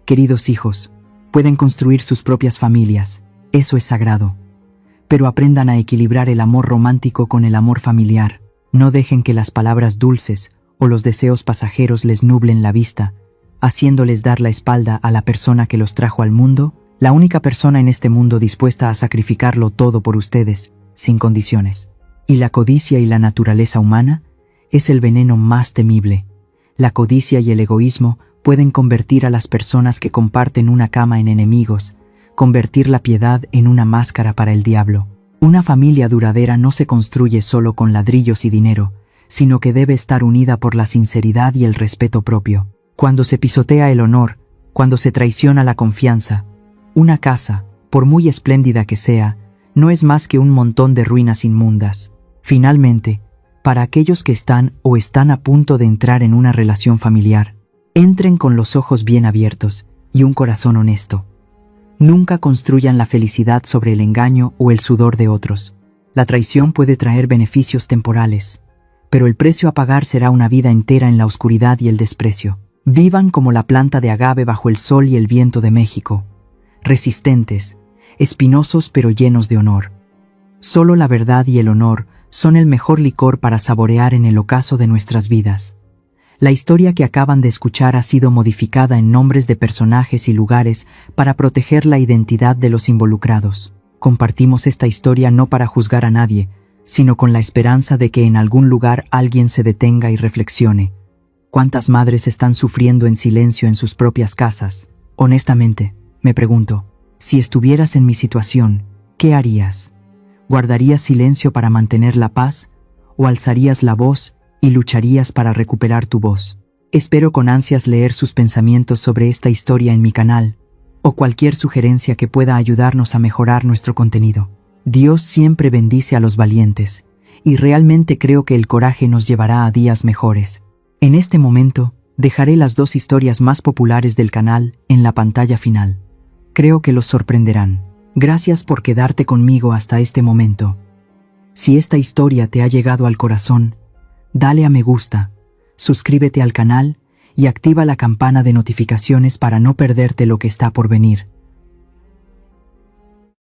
queridos hijos, pueden construir sus propias familias, eso es sagrado. Pero aprendan a equilibrar el amor romántico con el amor familiar. No dejen que las palabras dulces o los deseos pasajeros les nublen la vista, haciéndoles dar la espalda a la persona que los trajo al mundo, la única persona en este mundo dispuesta a sacrificarlo todo por ustedes, sin condiciones. Y la codicia y la naturaleza humana es el veneno más temible. La codicia y el egoísmo pueden convertir a las personas que comparten una cama en enemigos, convertir la piedad en una máscara para el diablo. Una familia duradera no se construye solo con ladrillos y dinero, sino que debe estar unida por la sinceridad y el respeto propio. Cuando se pisotea el honor, cuando se traiciona la confianza, una casa, por muy espléndida que sea, no es más que un montón de ruinas inmundas. Finalmente, para aquellos que están o están a punto de entrar en una relación familiar, entren con los ojos bien abiertos y un corazón honesto. Nunca construyan la felicidad sobre el engaño o el sudor de otros. La traición puede traer beneficios temporales, pero el precio a pagar será una vida entera en la oscuridad y el desprecio. Vivan como la planta de agave bajo el sol y el viento de México, resistentes, espinosos pero llenos de honor. Solo la verdad y el honor son el mejor licor para saborear en el ocaso de nuestras vidas. La historia que acaban de escuchar ha sido modificada en nombres de personajes y lugares para proteger la identidad de los involucrados. Compartimos esta historia no para juzgar a nadie, sino con la esperanza de que en algún lugar alguien se detenga y reflexione. ¿Cuántas madres están sufriendo en silencio en sus propias casas? Honestamente, me pregunto, si estuvieras en mi situación, ¿qué harías? ¿Guardarías silencio para mantener la paz? ¿O alzarías la voz y lucharías para recuperar tu voz? Espero con ansias leer sus pensamientos sobre esta historia en mi canal, o cualquier sugerencia que pueda ayudarnos a mejorar nuestro contenido. Dios siempre bendice a los valientes, y realmente creo que el coraje nos llevará a días mejores. En este momento, dejaré las 2 historias más populares del canal en la pantalla final. Creo que los sorprenderán. Gracias por quedarte conmigo hasta este momento. Si esta historia te ha llegado al corazón, dale a me gusta, suscríbete al canal y activa la campana de notificaciones para no perderte lo que está por venir.